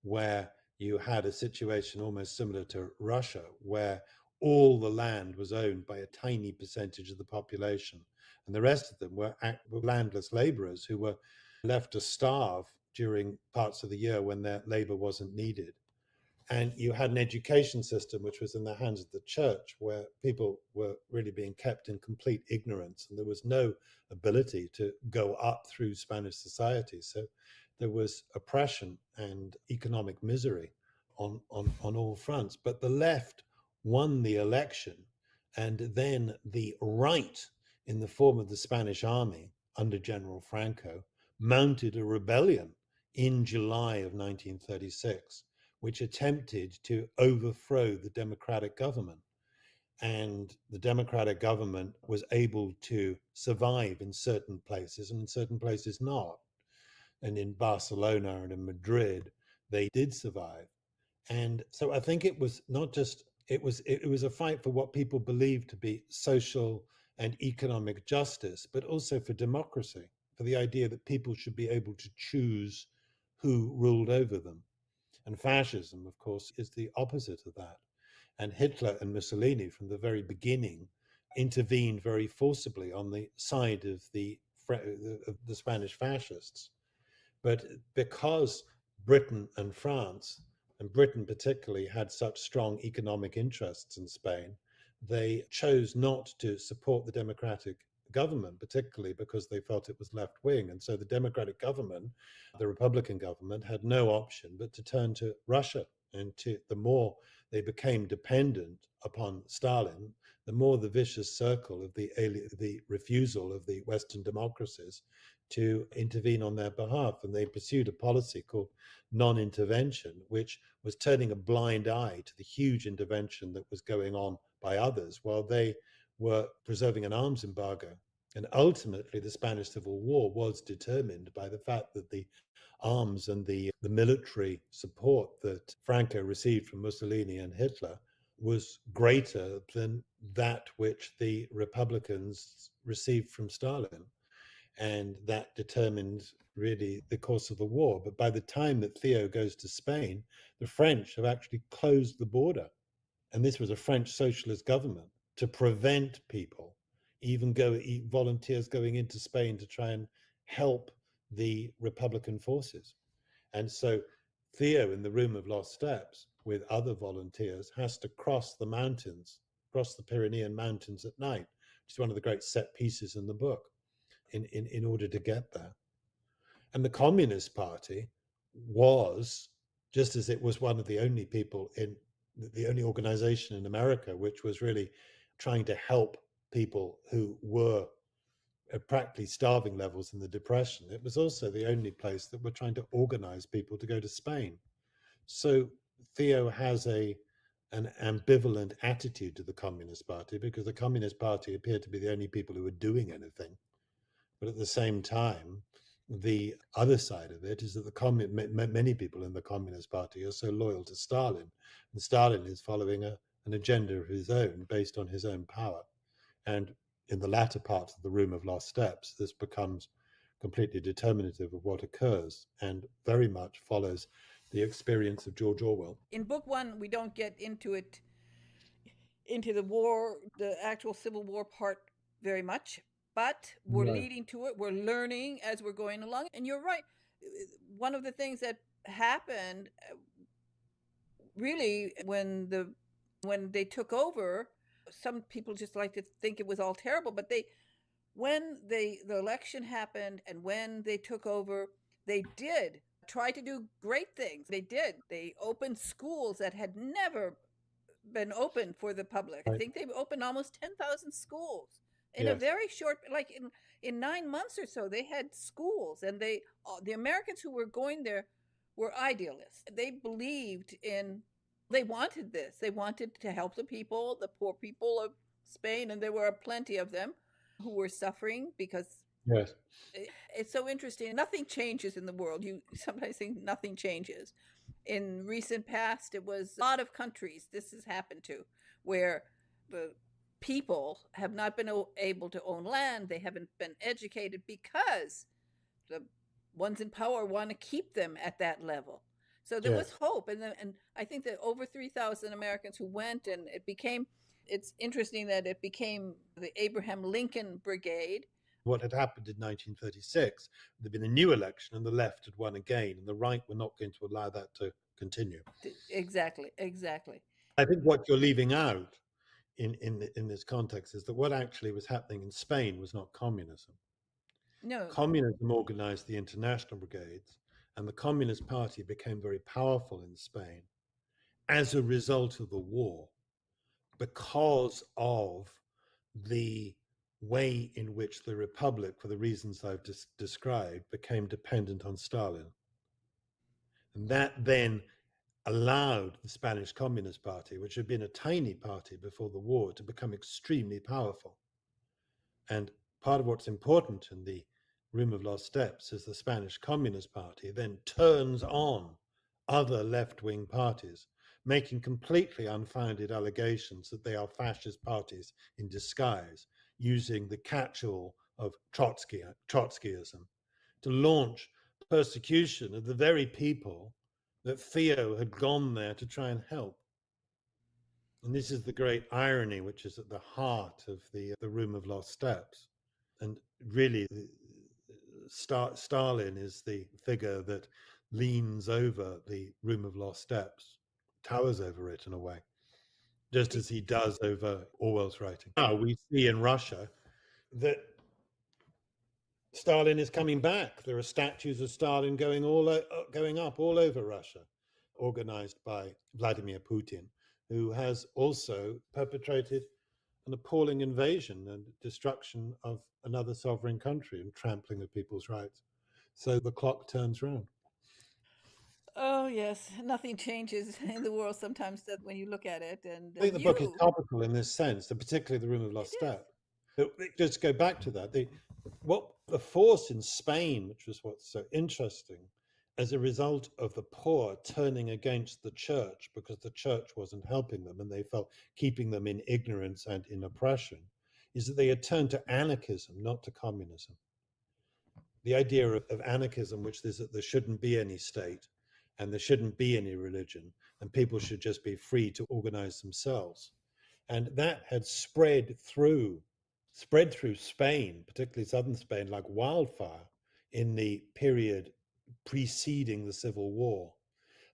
where you had a situation almost similar to Russia, where all the land was owned by a tiny percentage of the population, and the rest of them were landless laborers who were left to starve during parts of the year when their labor wasn't needed. And you had an education system which was in the hands of the church, where people were really being kept in complete ignorance, and there was no ability to go up through Spanish society. So there was oppression and economic misery on all fronts. But the left won the election, and then the right, in the form of the Spanish army under General Franco, mounted a rebellion in July of 1936, which attempted to overthrow the democratic government. And the democratic government was able to survive in certain places and in certain places not. And in Barcelona and in Madrid, they did survive. And so I think it was not just it was a fight for what people believed to be social and economic justice, but also for democracy, for the idea that people should be able to choose who ruled over them. And fascism, of course, is the opposite of that. And Hitler and Mussolini, from the very beginning, intervened very forcibly on the side of the Spanish fascists. But because Britain and France, and Britain particularly, had such strong economic interests in Spain, they chose not to support the democratic government, particularly because they felt it was left wing. And so the democratic government, the Republican government, had no option but to turn to Russia. And the more they became dependent upon Stalin, the more the vicious circle of the refusal of the Western democracies to intervene on their behalf. And they pursued a policy called non-intervention, which was turning a blind eye to the huge intervention that was going on by others while they were preserving an arms embargo. And ultimately, the Spanish Civil War was determined by the fact that the arms and the military support that Franco received from Mussolini and Hitler was greater than that which the Republicans received from Stalin. And that determined really the course of the war. But by the time that Theo goes to Spain, the French have actually closed the border. And this was a French socialist government to prevent people, volunteers going into Spain to try and help the Republican forces. And so Theo, in the Room of Lost Steps, with other volunteers, has to cross the mountains, cross the Pyrenean mountains at night, which is one of the great set pieces in the book, in order to get there. And the Communist Party was, just as it was one of the only people in the only organization in America which was really trying to help people who were at practically starving levels in the Depression, it was also the only place that were trying to organize people to go to Spain. So Theo has an ambivalent attitude to the Communist Party because the Communist Party appeared to be the only people who were doing anything. But at the same time, the other side of it is that many people in the Communist Party are so loyal to Stalin, and Stalin is following an agenda of his own based on his own power. And in the latter part of the Room of Lost Steps, this becomes completely determinative of what occurs and very much follows the experience of George Orwell. In book one, we don't get into the war, the actual Civil War part very much, but we're No. leading to it. We're learning as we're going along. And you're right. One of the things that happened really when they took over, some people just like to think it was all terrible, but when the election happened and when they took over, they did try to do great things. They opened schools that had never been open for the public. I Right. think they've opened almost 10,000 schools in a Yes. very short, like in 9 months or so. They had schools, and the Americans who were going there were idealists. They believed in, they wanted this. They wanted to help the people, the poor people of Spain, and there were plenty of them who were suffering because Yes. it's so interesting. Nothing changes in the world. You sometimes think nothing changes. In recent past, it was a lot of countries this has happened to, where the people have not been able to own land. They haven't been educated because the ones in power want to keep them at that level. So there was Yes. hope, and I think that over 3,000 Americans who went, and it became. It's interesting that it became the Abraham Lincoln Brigade. What had happened in 1936, there'd been a new election and the left had won again, and the right were not going to allow that to continue. Exactly, exactly. I think what you're leaving out in this context is that what actually was happening in Spain was not communism. No, Communism organized the international brigades, and the Communist Party became very powerful in Spain as a result of the war because of the way in which the Republic, for the reasons I've described, became dependent on Stalin. And that then allowed the Spanish Communist Party, which had been a tiny party before the war, to become extremely powerful. And part of what's important in the Room of Lost Steps is the Spanish Communist Party then turns on other left-wing parties, making completely unfounded allegations that they are fascist parties in disguise, using the catch-all of Trotskyism to launch persecution of the very people that Theo had gone there to try and help. And this is the great irony, which is at the heart of the Room of Lost Steps. And really, Stalin is the figure that leans over the Room of Lost Steps, towers over it in a way, just as he does over Orwell's writing. Now we see in Russia that Stalin is coming back. There are statues of Stalin going up all over Russia, organized by Vladimir Putin, who has also perpetrated an appalling invasion and destruction of another sovereign country and trampling of people's rights. So the clock turns round. oh yes, nothing changes in the world sometimes that when you look at it, and I think the book is you, topical in this sense, and particularly the Room of it Lost is. Step. Just go back to that. What the force in Spain, which was what's so interesting, as a result of the poor turning against the church because the church wasn't helping them and they felt keeping them in ignorance and in oppression, is that they had turned to anarchism, not to communism. The idea of anarchism, which is that there shouldn't be any state and there shouldn't be any religion and people should just be free to organize themselves. And that had spread through Spain, particularly southern Spain, like wildfire in the period preceding the Civil War.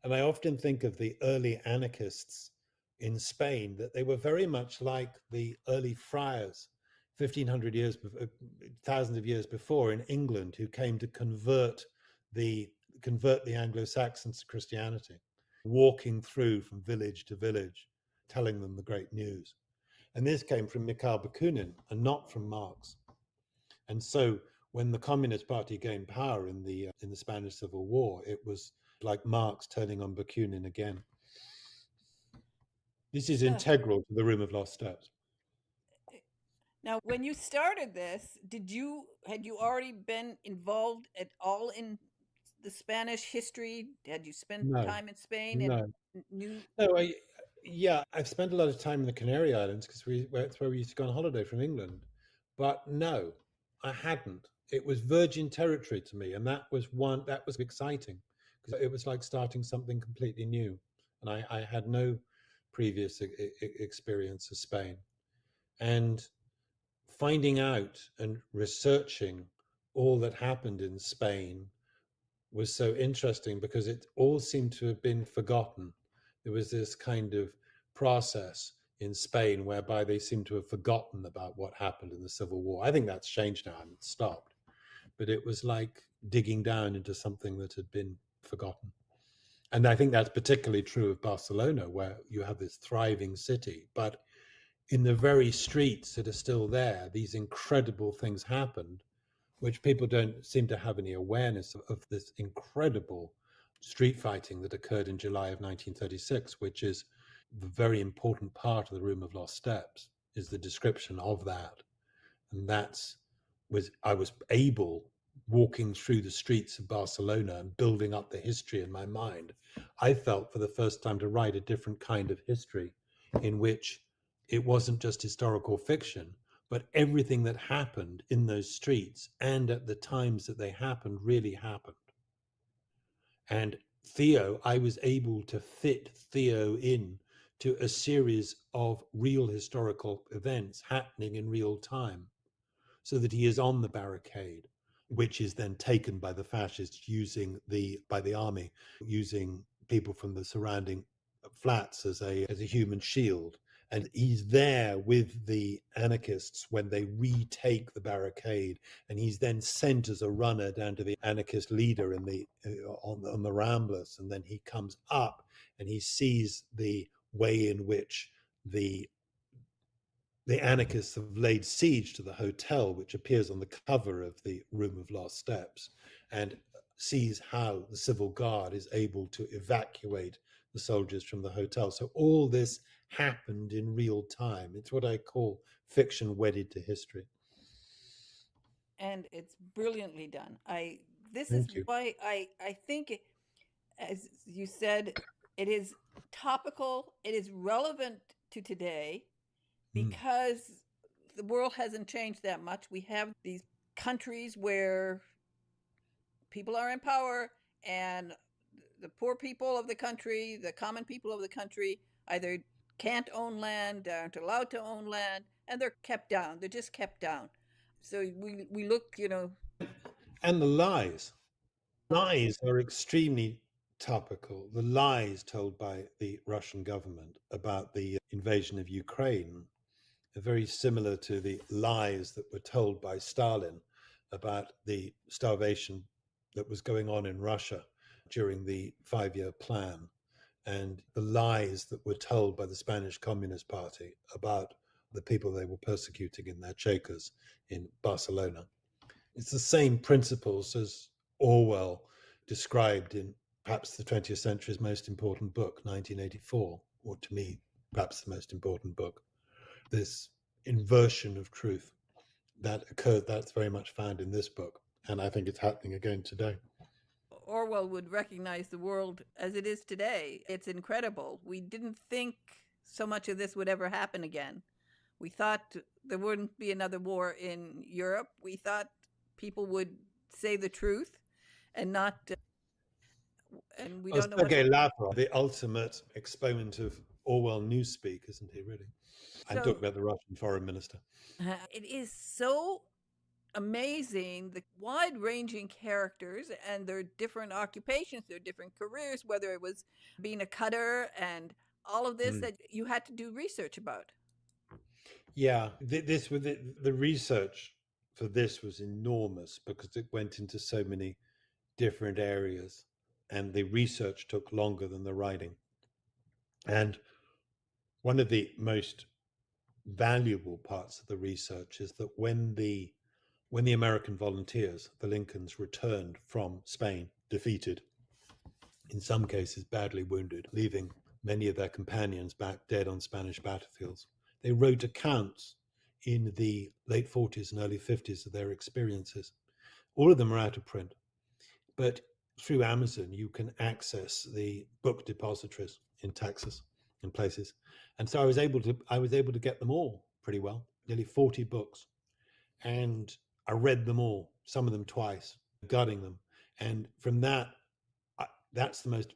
And I often think of the early anarchists in Spain, that they were very much like the early friars 1500 years, thousands of years before in England, who came to convert the Anglo-Saxons to Christianity, walking through from village to village, telling them the great news. And this came from Mikhail Bakunin and not from Marx. And so when the Communist Party gained power in the Spanish Civil War, it was like Marx turning on Bakunin again. This is Uh, integral to the Room of Lost Steps. Now, when you started this, had you already been involved at all in the Spanish history? Had you spent No, time in Spain and no, knew? no. Yeah, I've spent a lot of time in the Canary Islands because it's where we used to go on holiday from England. But no, I hadn't. It was virgin territory to me, and that was exciting because it was like starting something completely new, and I had no previous experience of Spain, and finding out and researching all that happened in Spain was so interesting because it all seemed to have been forgotten. There was this kind of process in Spain whereby they seem to have forgotten about what happened in the Civil War. I think that's changed now and it's stopped. But it was like digging down into something that had been forgotten. And I think that's particularly true of Barcelona, where you have this thriving city. But in the very streets that are still there, these incredible things happened, which people don't seem to have any awareness of this incredible street fighting that occurred in July of 1936, which is the very important part of the Room of Lost Steps, is the description of that. And I was able, walking through the streets of Barcelona and building up the history in my mind, I felt for the first time to write a different kind of history in which it wasn't just historical fiction, but everything that happened in those streets and at the times that they happened really happened. And Theo, I was able to fit Theo in to a series of real historical events happening in real time, so that he is on the barricade, which is then taken by the fascists by the army using people from the surrounding flats as a human shield. And he's there with the anarchists when they retake the barricade, and he's then sent as a runner down to the anarchist leader in the on the Ramblers, and then he comes up and he sees the way in which the anarchists have laid siege to the hotel, which appears on the cover of the Room of Lost Steps, and sees how the civil guard is able to evacuate the soldiers from the hotel. So all this happened in real time. It's what I call fiction wedded to history. And it's brilliantly done. I This is Thank you. why I think as you said, it is topical, it is relevant to today Mm. because the world hasn't changed that much. We have these countries where people are in power, and the poor people of the country, the common people of the country, either can't own land, aren't allowed to own land, and they're kept down. They're just kept down. So we look, And the lies are extremely topical. The lies told by the Russian government about the invasion of Ukraine are very similar to the lies that were told by Stalin about the starvation that was going on in Russia during the 5-year plan, and the lies that were told by the Spanish Communist Party about the people they were persecuting in their chakras in Barcelona. It's the same principles as Orwell described in perhaps the 20th century's most important book, 1984, or to me, perhaps the most important book. This inversion of truth that occurred, that's very much found in this book. And I think it's happening again today. Orwell would recognize the world as it is today. It's incredible. We didn't think so much of this would ever happen again. We thought there wouldn't be another war in Europe. We thought people would say the truth and not, and we Oh, don't know what. Sergei Lavrov, the ultimate exponent of Orwell newspeak, isn't he, really? I'm talking So about the Russian foreign minister. it is so amazing the wide ranging characters and their different occupations, their different careers, whether it was being a cutter and all of this Mm. that you had to do research about. Yeah, this with the research for this was enormous because it went into so many different areas, and the research took longer than the writing. And one of the most valuable parts of the research is that when the American volunteers, the Lincolns, returned from Spain defeated, in some cases badly wounded, leaving many of their companions back dead on Spanish battlefields, they wrote accounts in the late 40s and early 50s of their experiences. All of them are out of print, but through Amazon you can access the book depositories in Texas and places. And so I was able to get them all pretty well, nearly 40 books. And I read them all, some of them twice, gutting them. And from that, that's the most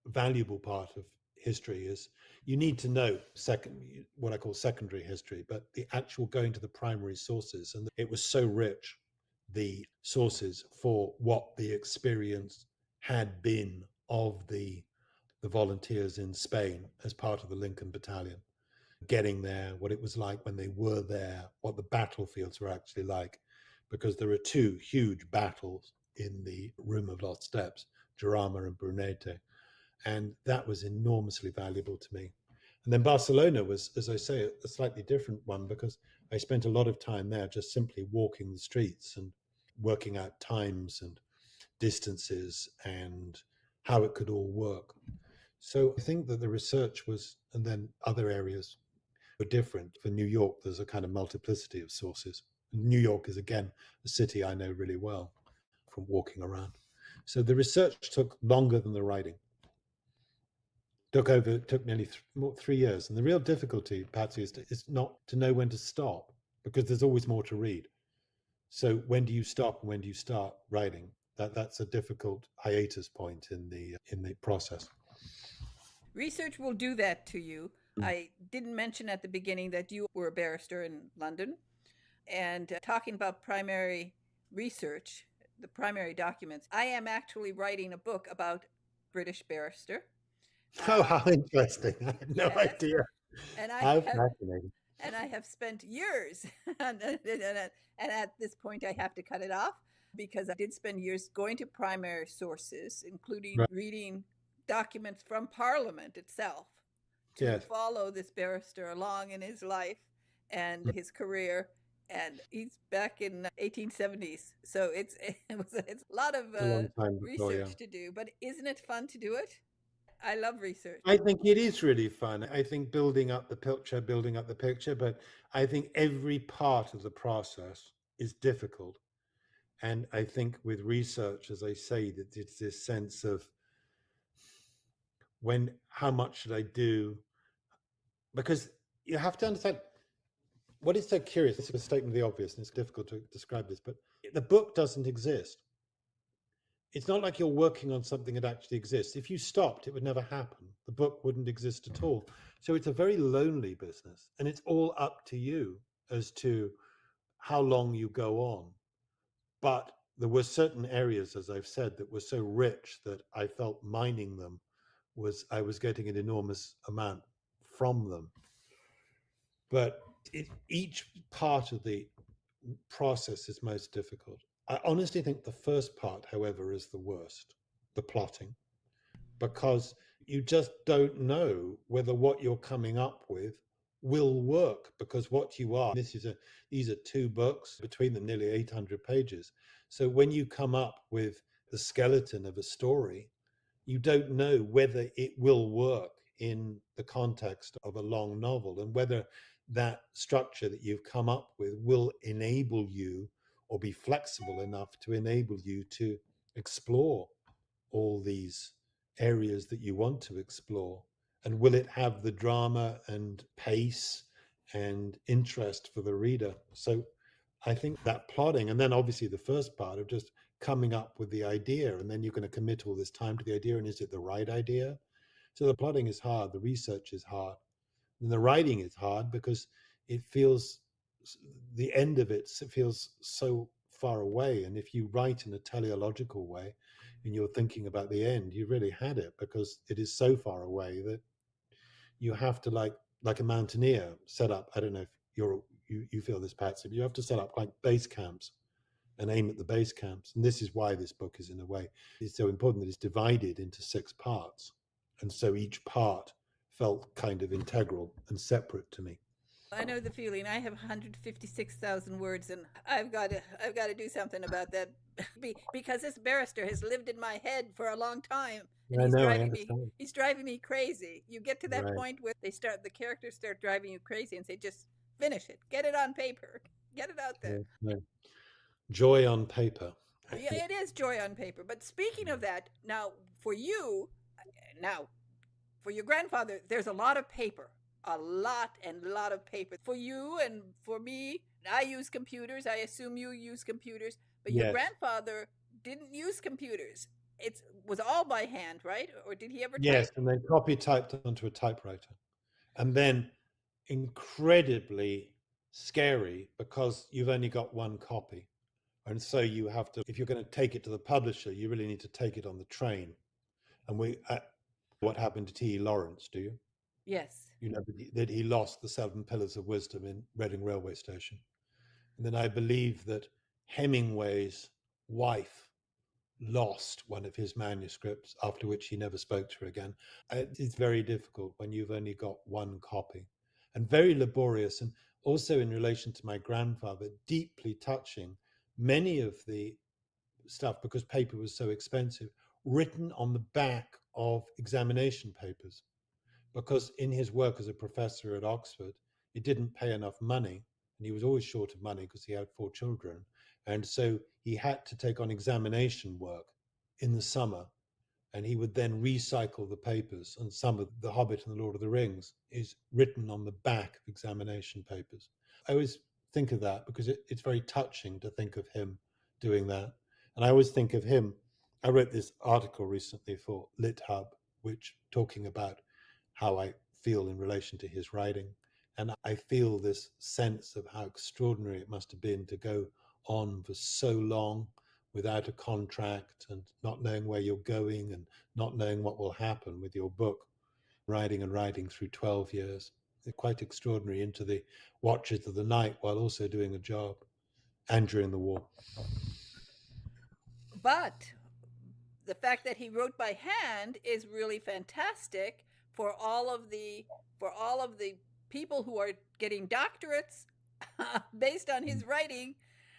valuable part of history is you need to know what I call secondary history, but the actual going to the primary sources. And it was so rich, the sources for what the experience had been of the volunteers in Spain as part of the Lincoln Battalion, getting there, what it was like when they were there, what the battlefields were actually like, because there are two huge battles in the Room of Lost Steps, Jarama and Brunete, and that was enormously valuable to me. And then Barcelona was, as I say, a slightly different one because I spent a lot of time there just simply walking the streets and working out times and distances and how it could all work. So I think that the research was, and then other areas were different. For New York, there's a kind of multiplicity of sources. New York is, again, a city I know really well from walking around. So the research took longer than the writing. Took nearly 3 years. And the real difficulty, PatZi, is not to know when to stop, because there's always more to read. So when do you stop and when do you start writing? That's a difficult hiatus point in the process. Research will do that to you. I didn't mention at the beginning that you were a barrister in London. And talking about primary research, the primary documents, I am actually writing a book about British barrister. Oh, Uh, how interesting! I had no yes, idea. and I How have fascinating! spent years, and at this point I have to cut it off because I did spend years going to primary sources, including Right. reading documents from Parliament itself to Yes. follow this barrister along in his life and his career. And he's back in 1870s, so it's a lot of A long time before, yeah. research to do. But isn't it fun to do it? I love research. I think it is really fun. I think building up the picture, but I think every part of the process is difficult. And I think with research, as I say, that it's this sense of how much should I do? Because you have to understand what is so curious. This is a statement of the obvious, and it's difficult to describe this, but the book doesn't exist. It's not like you're working on something that actually exists. If you stopped, it would never happen. The book wouldn't exist at all. So it's a very lonely business, and it's all up to you as to how long you go on. But there were certain areas, as I've said, that were so rich that I felt mining them I was getting an enormous amount from them. But each part of the process is most difficult. I honestly think the first part, however, is the worst, the plotting, because you just don't know whether what you're coming up with will work, because what you are, these are two books, between them nearly 800 pages. So when you come up with the skeleton of a story, you don't know whether it will work in the context of a long novel, and whether that structure that you've come up with will enable you or be flexible enough to enable you to explore all these areas that you want to explore. And will it have the drama and pace and interest for the reader? So I think that plotting, and then obviously the first part of just coming up with the idea, and then you're going to commit all this time to the idea, and is it the right idea? So the plotting is hard, the research is hard, and the writing is hard because it feels, the end of it feels so far away. And if you write in a teleological way and you're thinking about the end, you really had it, because it is so far away that you have to, like a mountaineer, set up, I don't know if you feel this, Patsy, but you have to set up like base camps and aim at the base camps. And this is why this book is, in a way, it's so important that it's divided into 6 parts. And so each part felt kind of integral and separate to me. I know the feeling. I have 156,000 words, and I've got to do something about that because this barrister has lived in my head for a long time, and I know, I understand. he's driving me crazy. You get to that Right. point where the characters start driving you crazy and say, just finish it, get it on paper, get it out there. Yeah, no. Joy on paper. Yeah, it is joy on paper. But speaking of that, for you, now for your grandfather, there's a lot of paper, a lot of paper. For you and for me, I use computers. I assume you use computers, but your Yes. grandfather didn't use computers. It was all by hand, right? Or did he ever type? Yes, and then copy typed onto a typewriter. And then incredibly scary, because you've only got one copy. And so you have to, if you're going to take it to the publisher, you really need to take it on the train. And what happened to T.E. Lawrence, do you? Yes. You know that he lost the 7 Pillars of Wisdom in Reading Railway Station. And then I believe that Hemingway's wife lost one of his manuscripts, after which he never spoke to her again. It's very difficult when you've only got one copy, and very laborious. And also, in relation to my grandfather, deeply touching. Many of the stuff, because paper was so expensive, written on the back of examination papers, because in his work as a professor at Oxford, he didn't pay enough money, and he was always short of money because he had 4 children. And so he had to take on examination work in the summer, and he would then recycle the papers. And some of The Hobbit and The Lord of the Rings is written on the back of examination papers. I was think of that because it's very touching to think of him doing that. And I always think of him. I wrote this article recently for LitHub, which talking about how I feel in relation to his writing. And I feel this sense of how extraordinary it must have been to go on for so long without a contract and not knowing where you're going and not knowing what will happen with your book, writing and writing through 12 years. They're quite extraordinary into the watches of the night while also doing a job and during the war. But the fact that he wrote by hand is really fantastic for all of the people who are getting doctorates based on his writing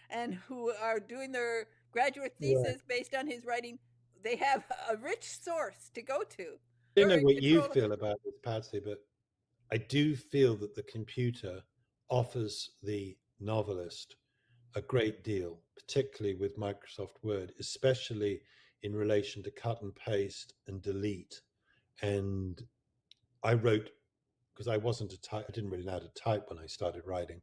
and who are doing their graduate Right. thesis based on his writing. They have a rich source to go to. I don't know what you feel about this, PatZi, but I do feel that the computer offers the novelist a great deal, particularly with Microsoft Word, especially in relation to cut and paste and delete. And I wrote, because I didn't really know how to type when I started writing.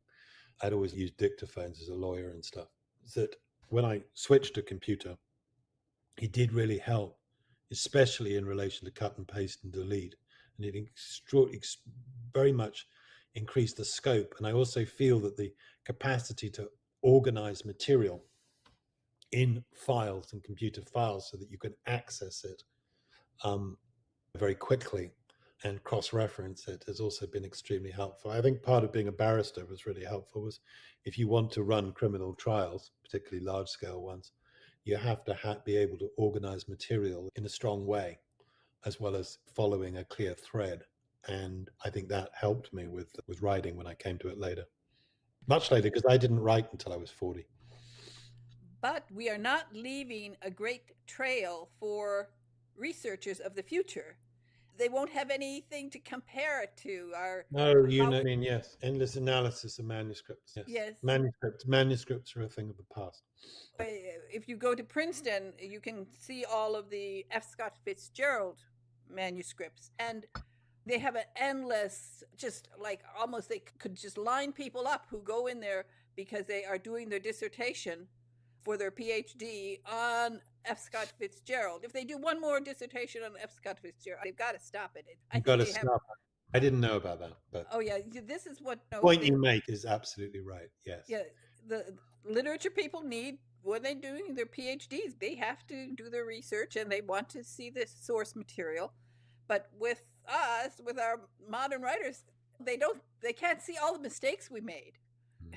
I'd always used dictaphones as a lawyer and stuff. That when I switched to computer, it did really help, especially in relation to cut and paste and delete. And it very much increased the scope. And I also feel that the capacity to organize material in files and computer files so that you can access it very quickly and cross-reference it has also been extremely helpful. I think part of being a barrister was really helpful was if you want to run criminal trials, particularly large-scale ones, you have to be able to organize material in a strong way, as well as following a clear thread. And I think that helped me with writing when I came to it later. Much later, because I didn't write until I was 40. But we are not leaving a great trail for researchers of the future. They won't have anything to compare it to. No, you know, I mean, yes, endless analysis of manuscripts. Yes, Yes. manuscripts are a thing of the past. If you go to Princeton, you can see all of the F. Scott Fitzgerald manuscripts, and they have an endless, just like almost they could just line people up who go in there because they are doing their dissertation for their PhD on F. Scott Fitzgerald. If they do one more dissertation on F. Scott Fitzgerald, they've got to stop it. I You've think got to they have. stop. I didn't know about that, but Oh yeah, this is what the point you make is absolutely right. Yes. Yeah, the literature people need when they're doing their PhDs, they have to do their research and they want to see the source material. But with us, with our modern writers, they can't see all the mistakes we made.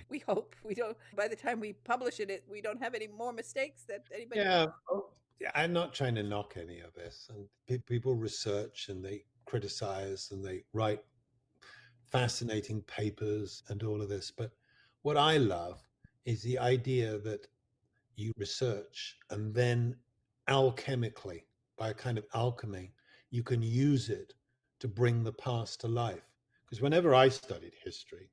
We hope we don't. By the time we publish it, we don't have any more mistakes that anybody. Yeah. Yeah, I'm not trying to knock any of this. And people research and they criticize and they write fascinating papers and all of this. But what I love is the idea that you research and then alchemically, by a kind of alchemy, you can use it to bring the past to life. Because whenever I studied history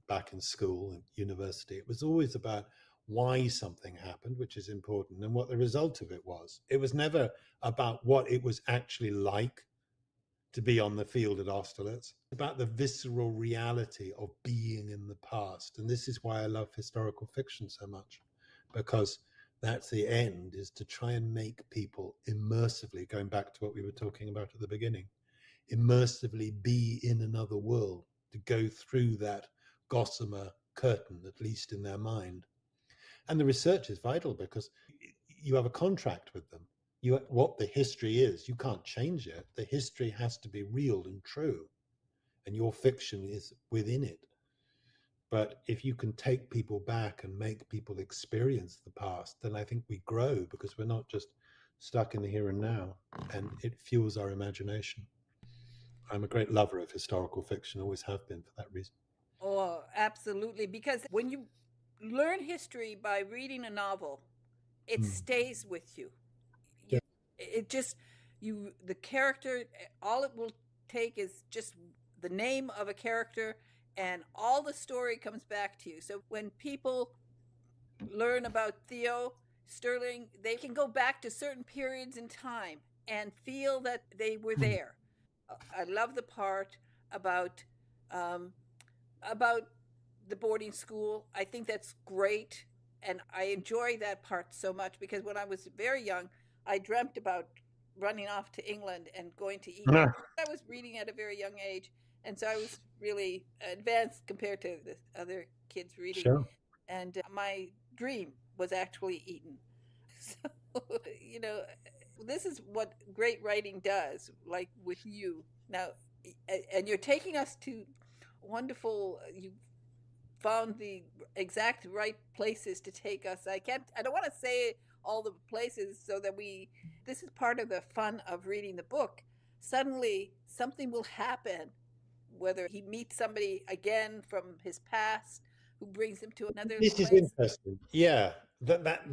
back in school and university, it was always about why something happened, which is important, and what the result of it was. It was never about what it was actually like to be on the field at Austerlitz, about the visceral reality of being in the past. And this is why I love historical fiction so much, because that's the end, is to try and make people immersively, going back to what we were talking about at the beginning, immersively be in another world, to go through that gossamer curtain, at least in their mind. And the research is vital because you have a contract with them. What the history is, you can't change it. The history has to be real and true, and your fiction is within it. But if you can take people back and make people experience the past, then I think we grow because we're not just stuck in the here and now, and it fuels our imagination. I'm a great lover of historical fiction, always have been for that reason. Oh, absolutely. Because when you learn history by reading a novel, it stays with you. Yeah. It just the character. All it will take is just the name of a character, and all the story comes back to you. So when people learn about Theo Sterling, they can go back to certain periods in time and feel that they were there. I love the part about about the boarding school. I think that's great. And I enjoy that part so much because when I was very young, I dreamt about running off to England and going to Eton. I was reading at a very young age. And so I was really advanced compared to the other kids reading. Sure. And my dream was actually Eton. So, you know, this is what great writing does, like with you. Now, and you're taking us to wonderful, you found the exact right places to take us. I don't want to say all the places so that this is part of the fun of reading the book. Suddenly, something will happen, whether he meets somebody again from his past who brings him to another This is place. interesting. Yeah,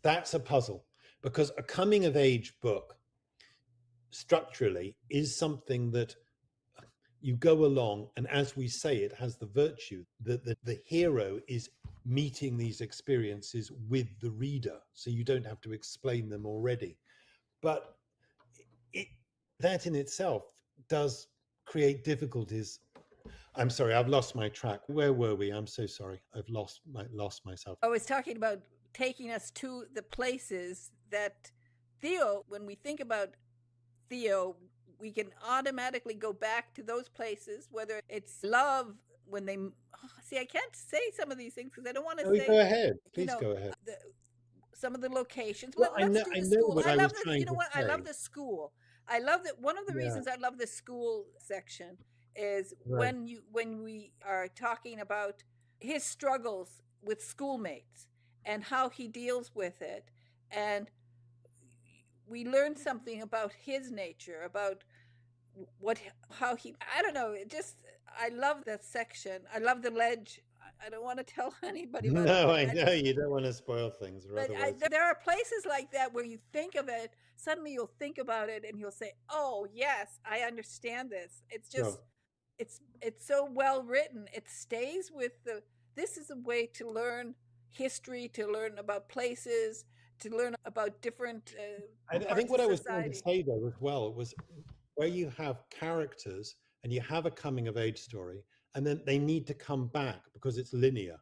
that's a puzzle because a coming of age book structurally is something that you go along, and as we say, it has the virtue that the hero is meeting these experiences with the reader, so you don't have to explain them already. But it, that in itself does create difficulties. I'm sorry, I've lost my track. Where were we? I'm so sorry. I've lost myself. I was talking about taking us to the places that Theo, when we think about Theo, we can automatically go back to those places, whether it's love when they see. I can't say some of these things because I don't want to No, say, go ahead. you Please know, go ahead. the, some of the locations. Well, Let's do I the know school. what I I love was this. You trying know to what? I love say. the school. I love that. One of the Yeah, reasons I love the school section is right. when we are talking about his struggles with schoolmates and how he deals with it, and we learn something about his nature, about what how he I don't know, it just I love that section. I love the ledge. I don't want to tell anybody about it, No, I know you don't want to spoil things, or but otherwise. there are places like that where you think of it, suddenly you'll think about it and you'll say, oh yes, I understand this. It's Sure. just it's so well written. It stays with the this is a way to learn history, to learn about places, to learn about different I think parts what of I was trying to society. say though as well was where you have characters and you have a coming of age story, and then they need to come back because it's linear.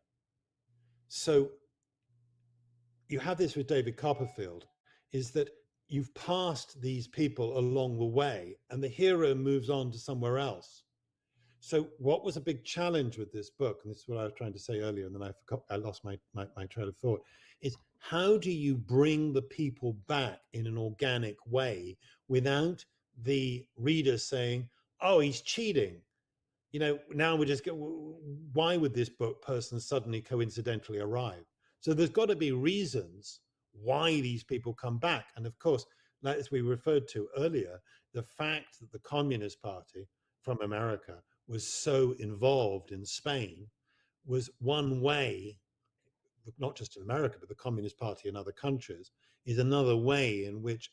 So you have this with David Copperfield, is that you've passed these people along the way, and the hero moves on to somewhere else. So, what was a big challenge with this book, and this is what I was trying to say earlier, and then I lost my trail of thought, is how do you bring the people back in an organic way without the reader saying, oh, he's cheating? You know, now we just go, why would this book person suddenly coincidentally arrive? So, there's got to be reasons why these people come back. And of course, as we referred to earlier, the fact that the Communist Party from America was so involved in Spain was one way, not just in America, but the Communist Party in other countries, is another way in which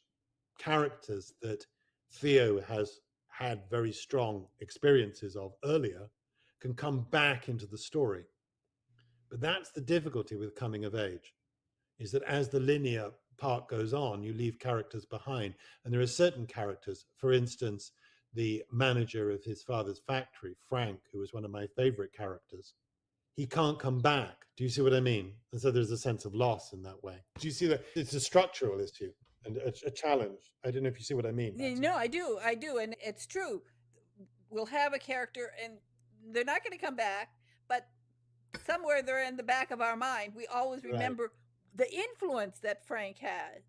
characters that Theo has had very strong experiences of earlier can come back into the story. But that's the difficulty with coming of age, is that as the linear part goes on, you leave characters behind. And there are certain characters, for instance, the manager of his father's factory, Frank, who was one of my favorite characters, he can't come back. Do you see what I mean? And so there's a sense of loss in that way. Do you see that? It's a structural issue and a challenge. I don't know if you see what I mean, Patsy. No, I do, and it's true. We'll have a character, and they're not going to come back, but somewhere they're in the back of our mind. We always Right. remember the influence that Frank had.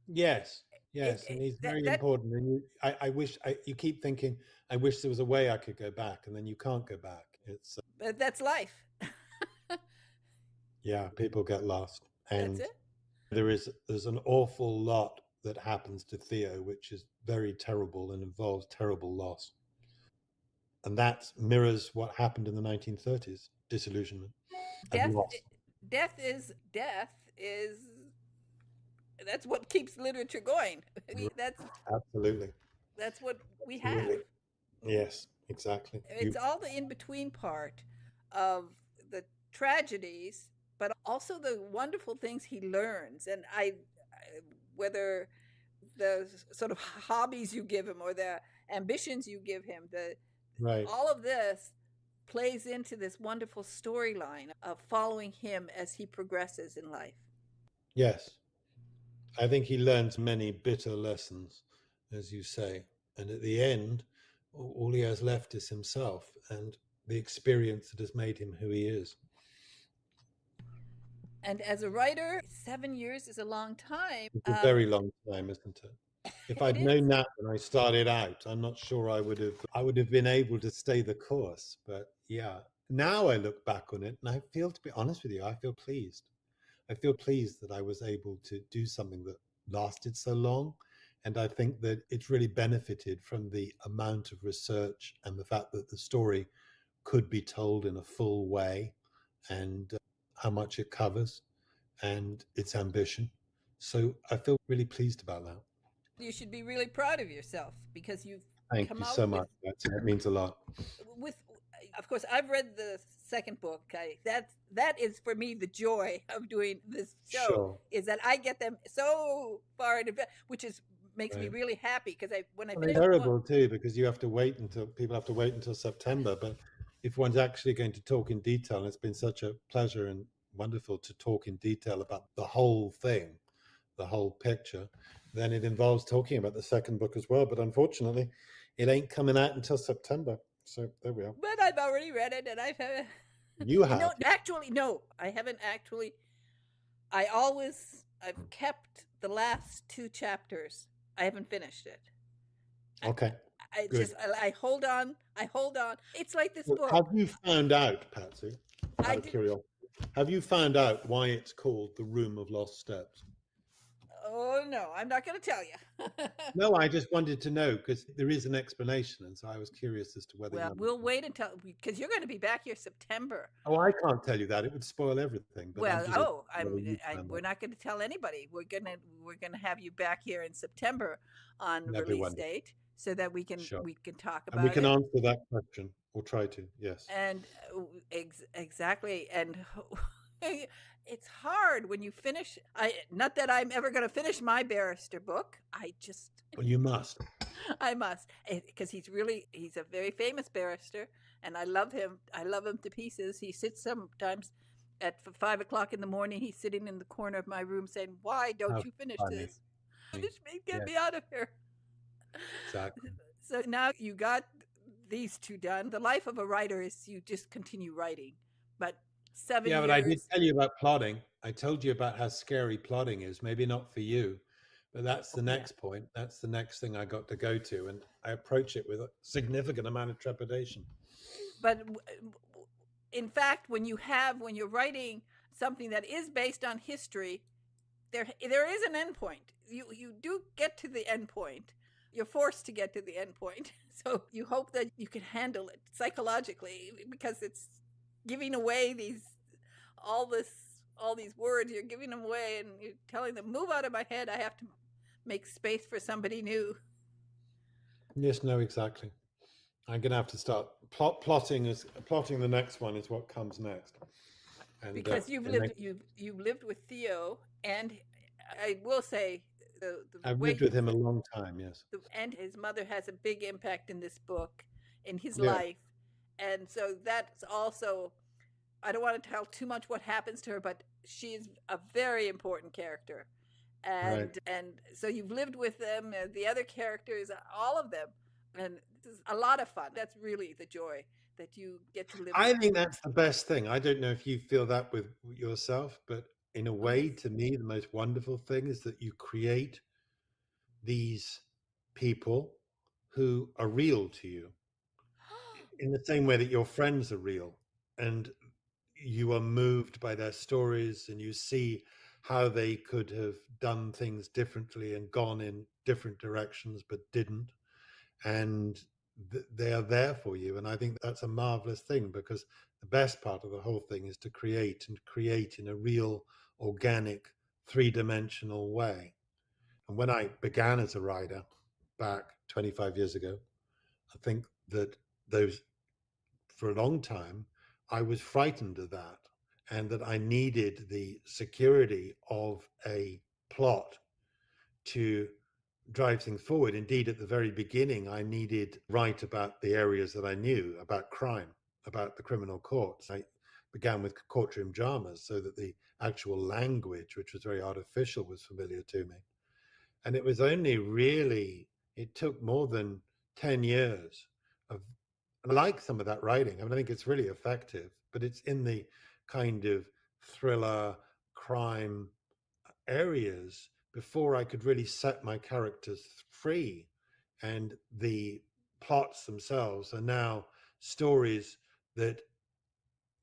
Yes. Yes. And he's very That important. And I wish, you keep thinking, I wish there was a way I could go back, and then you can't go back. It's, that's life. yeah, people get lost. That's And it. there's an awful lot that happens to Theo, which is very terrible and involves terrible loss. And that mirrors what happened in the 1930s, disillusionment and Death, loss. death is death is that's what keeps literature going. Absolutely. That's what we have. Absolutely. Yes, exactly. It's all the in between part of the tragedies, but also the wonderful things he learns. And whether the sort of hobbies you give him or the ambitions you give him, the Right. all of this plays into this wonderful storyline of following him as he progresses in life. Yes. I think he learns many bitter lessons, as you say. And at the end, all he has left is himself and the experience that has made him who he is. And as a writer, 7 years is a long time. It's a very long time, isn't it? If It I'd is. known that when I started out, I'm not sure I would have been able to stay the course. But yeah, now I look back on it and I feel, to be honest with you, I feel pleased. I feel pleased that I was able to do something that lasted so long. And I think that it's really benefited from the amount of research and the fact that the story could be told in a full way, and how much it covers and its ambition. So I feel really pleased about that. You should be really proud of yourself because you've Thank come you out so much. That means a lot. with of course I've read the second book. That is for me the joy of doing this show, Sure. is that I get them so far in advance, which is makes me Right. really happy because I when I Well, it's finish one. terrible too because you have to wait until people have to wait until September. But if one's actually going to talk in detail, and it's been such a pleasure and wonderful to talk in detail about the whole thing, the whole picture, then it involves talking about the second book as well. But unfortunately, it ain't coming out until September. So there we are. But I've already read it, and You no, have. actually, no, I haven't actually. I've kept the last two chapters. I haven't finished it. I, Okay, I good. just I hold on. I hold on. It's like this Well, book. have you found out, Patsy, I out of do. curiosity, have you found out why it's called the Room of Lost Steps? Oh no, I'm not going to tell you. No, I just wanted to know because there is an explanation, and so I was curious as to whether you Well, understood. we'll wait until because you're going to be back here September. Oh, I can't tell you that; it would spoil everything. But I'm Well, just oh, whether you found we're out. not going to tell anybody. We're gonna have you back here in September on That'd be release wonderful. date so that we can Sure, we can talk and we about can it. answer that question or try to. Yes, And exactly, and it's hard when you finish. I Not that I'm ever going to finish my barrister book. I just well, you must. I must, because he's a very famous barrister, and I love him to pieces. He sits sometimes at 5 o'clock in the morning. He's sitting in the corner of my room saying, "Why don't How you finish funny. this? Finish me, get Yes, me out of here." exactly. So now you got these two done. The life of a writer is you just continue writing, but seven Yeah, but I did years. tell you about plotting. I told you about how scary plotting is. Maybe not for you, but that's Oh the yeah, next point. That's the next thing I got to go to, and I approach it with a significant amount of trepidation. but in fact, when you're writing something that is based on history, there is an end point. You do get to the end point. You're forced to get to the end point. So you hope that you can handle it psychologically, because it's giving away all this all these words. You're giving them away and you're telling them, move out of my head. I have to make space for somebody new. Yes, no, exactly. I'm going to have to start plotting. Is plotting the next one is what comes next, and Because and then you've lived with Theo, and I will say the I've way lived with him a long time. Yes. and his mother has a big impact in this book, in his Yeah. life. And so that's also, I don't want to tell too much what happens to her, but she's a very important character. Right. And so you've lived with them, the other characters, all of them, and this is a lot of fun. That's really the joy, that you get to live I with. think that's the best thing. I don't know if you feel that with yourself, but in a Oh yes. way, to me, the most wonderful thing is that you create these people who are real to you in the same way that your friends are real, and you are moved by their stories and you see how they could have done things differently and gone in different directions but didn't, and they are there for you. And I think that's a marvelous thing, because the best part of the whole thing is to create, and create in a real, organic, three-dimensional way. And when I began as a writer back 25 years ago, I think that those, for a long time, I was frightened of that, and that I needed the security of a plot to drive things forward. Indeed, at the very beginning, I needed to write about the areas that I knew about crime. about the criminal courts. I began with courtroom dramas so that the actual language, which was very artificial, was familiar to me. And it was only really, it took more than 10 years of, and I like some of that writing. I mean, I think it's really effective, but it's in the kind of thriller, crime areas before I could really set my characters free. And the plots themselves are now stories that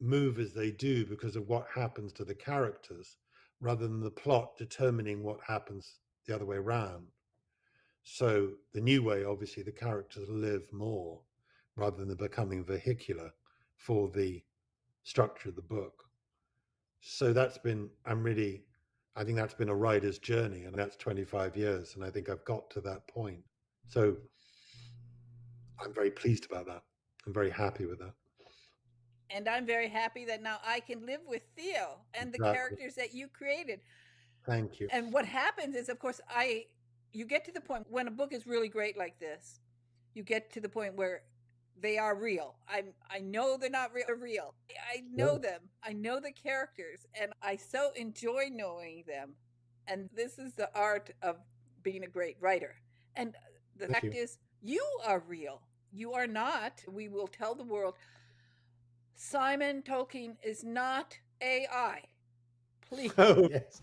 move as they do because of what happens to the characters rather than the plot determining what happens the other way around. So the new way, obviously, the characters live more rather than becoming vehicular for the structure of the book. So that's been, I think that's been a writer's journey, and that's 25 years. And I think I've got to that point. So I'm very pleased about that. I'm very happy with that. And I'm very happy that now I can live with Theo and the Exactly. characters that you created. Thank you. And what happens is, of course, you get to the point when a book is really great like this, you get to the point where they are real. I know they're not real. I know Yeah. them. I know the characters, and I so enjoy knowing them. And this is the art of being a great writer. And the Thank fact you. is, you are real. You are not. We will tell the world Simon Tolkien is not AI. Please. Oh, yes.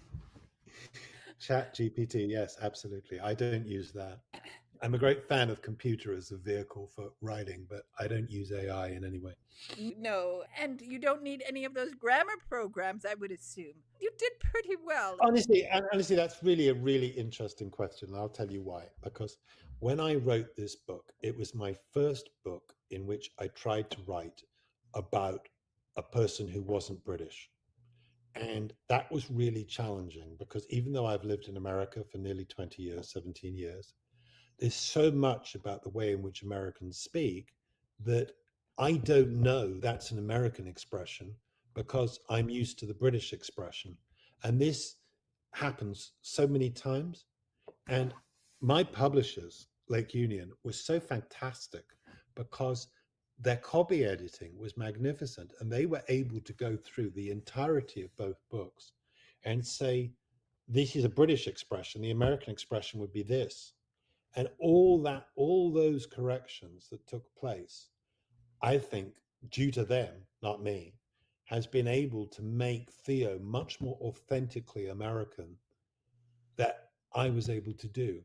Chat GPT. Yes, absolutely. I don't use that. I'm a great fan of computer as a vehicle for writing, but I don't use AI in any way. No. And you don't need any of those grammar programs, I would assume. You did pretty well. Honestly, that's really a really interesting question. And I'll tell you why. Because when I wrote this book, it was my first book in which I tried to write about a person who wasn't British. And that was really challenging because even though I've lived in America for nearly 20 years, 17 years, there's so much about the way in which Americans speak that I don't know that's an American expression because I'm used to the British expression. And this happens so many times. And my publishers, Lake Union, was so fantastic because their copy editing was magnificent. And they were able to go through the entirety of both books and say, this is a British expression, the American expression would be this. And all those corrections that took place, I think, due to them, not me, has been able to make Theo much more authentically American that I was able to do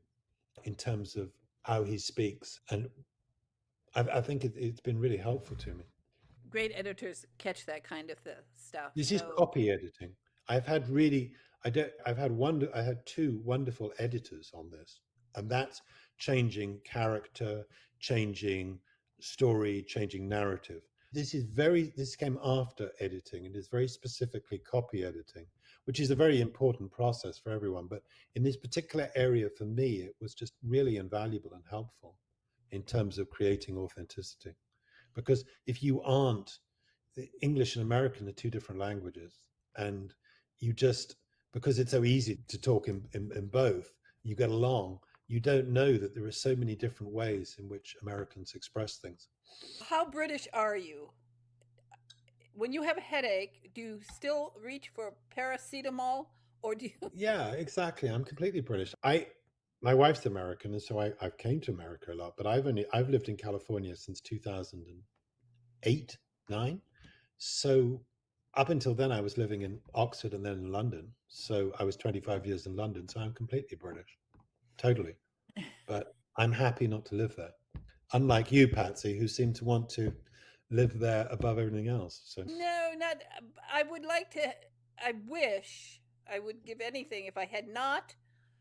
in terms of how he speaks. And I think it's been really helpful to me. Great editors catch that kind of stuff. This is So copy editing. I've had really, I don't, I had two wonderful editors on this, and that's changing character, changing story, changing narrative. This came after editing and is very specifically copy editing, which is a very important process for everyone. But in this particular area, for me, it was just really invaluable and helpful in terms of creating authenticity. Because if you aren't, English and American are two different languages, and you just, because it's so easy to talk in both, you get along. You don't know that there are so many different ways in which Americans express things. how British are you? When you have a headache, do you still reach for paracetamol or do you Yeah, exactly. I'm completely British. My wife's American, and so I've came to America a lot, but I've lived in California since 2008, 9. So up until then, I was living in Oxford and then in London. So I was 25 years in London. So I'm completely British, totally. But I'm happy not to live there. Unlike you, PatZi, who seem to want to live there above everything else. So No, not I would like to I wish I would give anything if I had not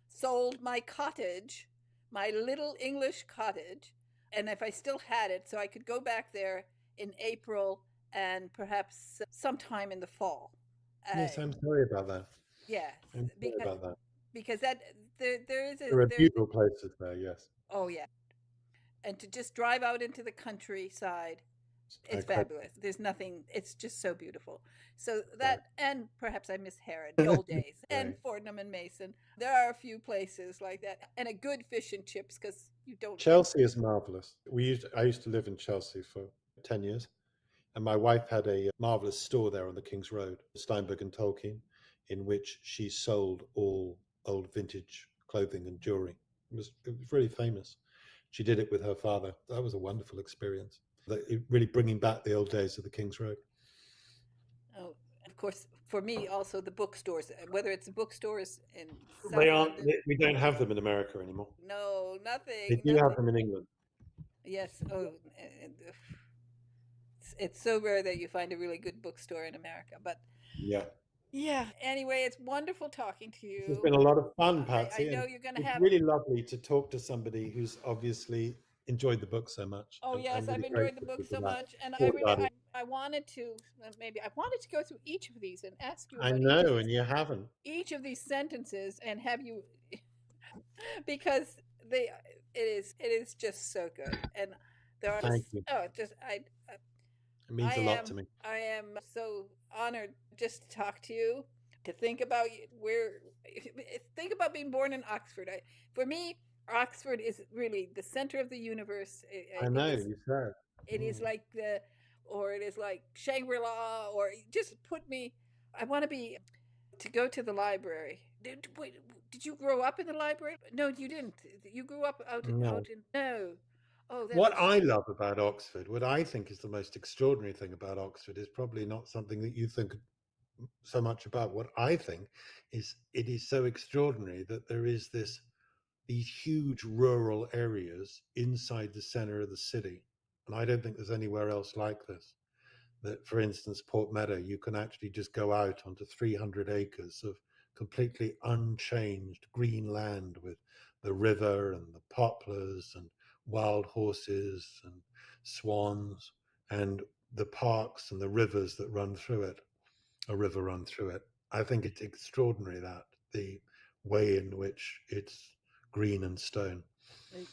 sold my cottage, my little English cottage, and if I still had it so I could go back there in April and perhaps sometime in the fall. Uh, yes, I'm sorry about that. yes, I'm sorry because about that. that there is a There are there's beautiful places there. Yes, oh yeah, and to just drive out into the countryside, it's incredible. fabulous. There's nothing. It's just so beautiful. So Right. that, and perhaps I miss Harrod, the old days, and Right. Fortnum and Mason. There are a few places like that, and a good fish and chips because you don't get. Chelsea is marvelous. I used to live in Chelsea for 10 years, And my wife had a marvelous store there on the King's Road, Steinberg and Tolkien, in which she sold all old vintage clothing and jewelry. It was really famous. She did it with her father. That was a wonderful experience. Really bringing back the old days of the King's Road. Oh, and of course, for me, also the bookstores, whether it's bookstores in They South aren't. London. We don't have them in America anymore. No, They nothing, do have nothing. them in England. Yes. Oh, it's so rare that you find a really good bookstore in America. But Yeah. yeah, anyway, it's wonderful talking to This has you. been a lot of fun, I PatZi, know and you're going to it's have. really lovely to talk to somebody who's obviously enjoyed the book so much. Oh And I'm yes, I've really enjoyed the grateful book to you for so that. much, and I Poor really Daddy. I wanted to maybe I wanted to go through each of these and ask you I about know, and you haven't. each of these sentences and have you because they it is just so good, and there are just Thank you. oh just It means a lot to me. I am so honored just to talk to you, to think about where think about being born in Oxford. For me, Oxford is really the center of the universe. I know, you said. It is Mm. like the, or it is like Shangri-La, or just put me. I want to be to go to the library. Wait, did you grow up in the library? No, you didn't. You grew up No. out in no. Oh, that What was I love about Oxford, what I think is the most extraordinary thing about Oxford, is probably not something that you think so much about. What I think is it is so extraordinary that there is these huge rural areas inside the center of the city. And I don't think there's anywhere else like this. That, for instance, Port Meadow, you can actually just go out onto 300 acres of completely unchanged green land with the river and the poplars and wild horses and swans and the parks and the rivers that run through it, a river run through it. I think it's extraordinary that the way in which it's green and stone.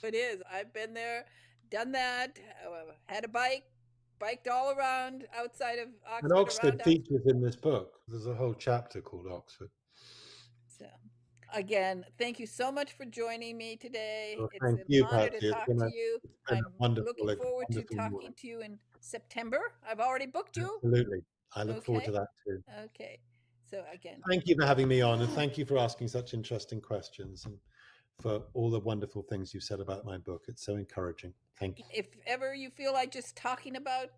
it is. I've been there, done that. Had a bike, biked all around outside of And Oxford, Oxford around Oxford. features in this book. There's a whole chapter called Oxford. So, again, thank you so much for joining me today. Well, It's thank an you, honor to PatZi. talk to you. It's been I'm a wonderful, looking forward to wonderful talking morning. to you in September. I've already booked you. Absolutely. I look forward Okay. to that too. Okay. So again, Thank you for having me on, and thank you for asking such interesting questions and for all the wonderful things you said about my book. It's so encouraging. Thank you. if ever you feel like just talking about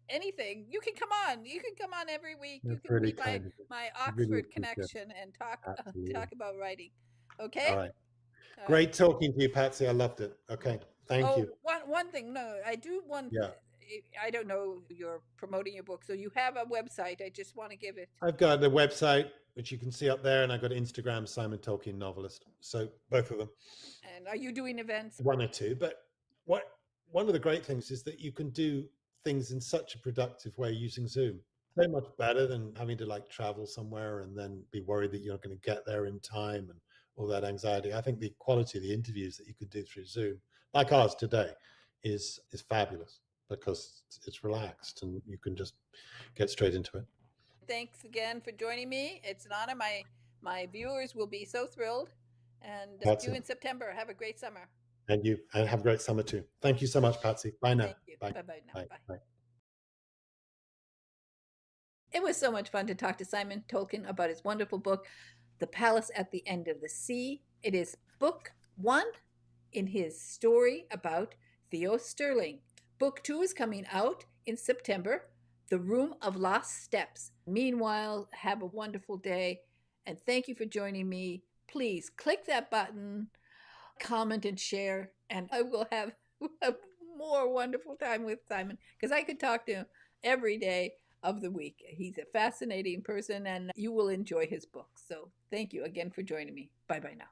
anything, you can come on. You can come on every week. You That's can really be kind of you. my Really Oxford appreciate it. connection and Absolutely. talk about writing. Okay? All right. All right. Great talking to you, PatZi. I loved it. Okay. Thank Oh, you. one thing. No, I do one. Yeah. I don't know. You're promoting your book, so you have a website. I just want to give it. I've got the website, which you can see up there, and I've got Instagram, Simon Tolkien Novelist. So both of them. And are you doing events? One or two. But what one of the great things is that you can do things in such a productive way using Zoom. So much better than having to like travel somewhere and then be worried that you're not going to get there in time and all that anxiety. I think the quality of the interviews that you could do through Zoom, like ours today, is fabulous because it's relaxed and you can just get straight into it. Thanks again for joining me. It's an honor. My viewers will be so thrilled. And That's see you it. in September. Have a great summer. And you and have a great summer too. Thank you so much, PatZi. Bye now. Thank you. Bye. Bye bye now. Bye. Bye. Bye. It was so much fun to talk to Simon Tolkien about his wonderful book, The Palace at the End of the Sea. It is book one in his story about Theo Sterling. Book two is coming out in September, The Room of Lost Steps. Meanwhile, have a wonderful day, and thank you for joining me. Please click that button, comment, and share, and I will have a more wonderful time with Simon because I could talk to him every day of the week. He's a fascinating person, and you will enjoy his book. So thank you again for joining me. Bye bye now.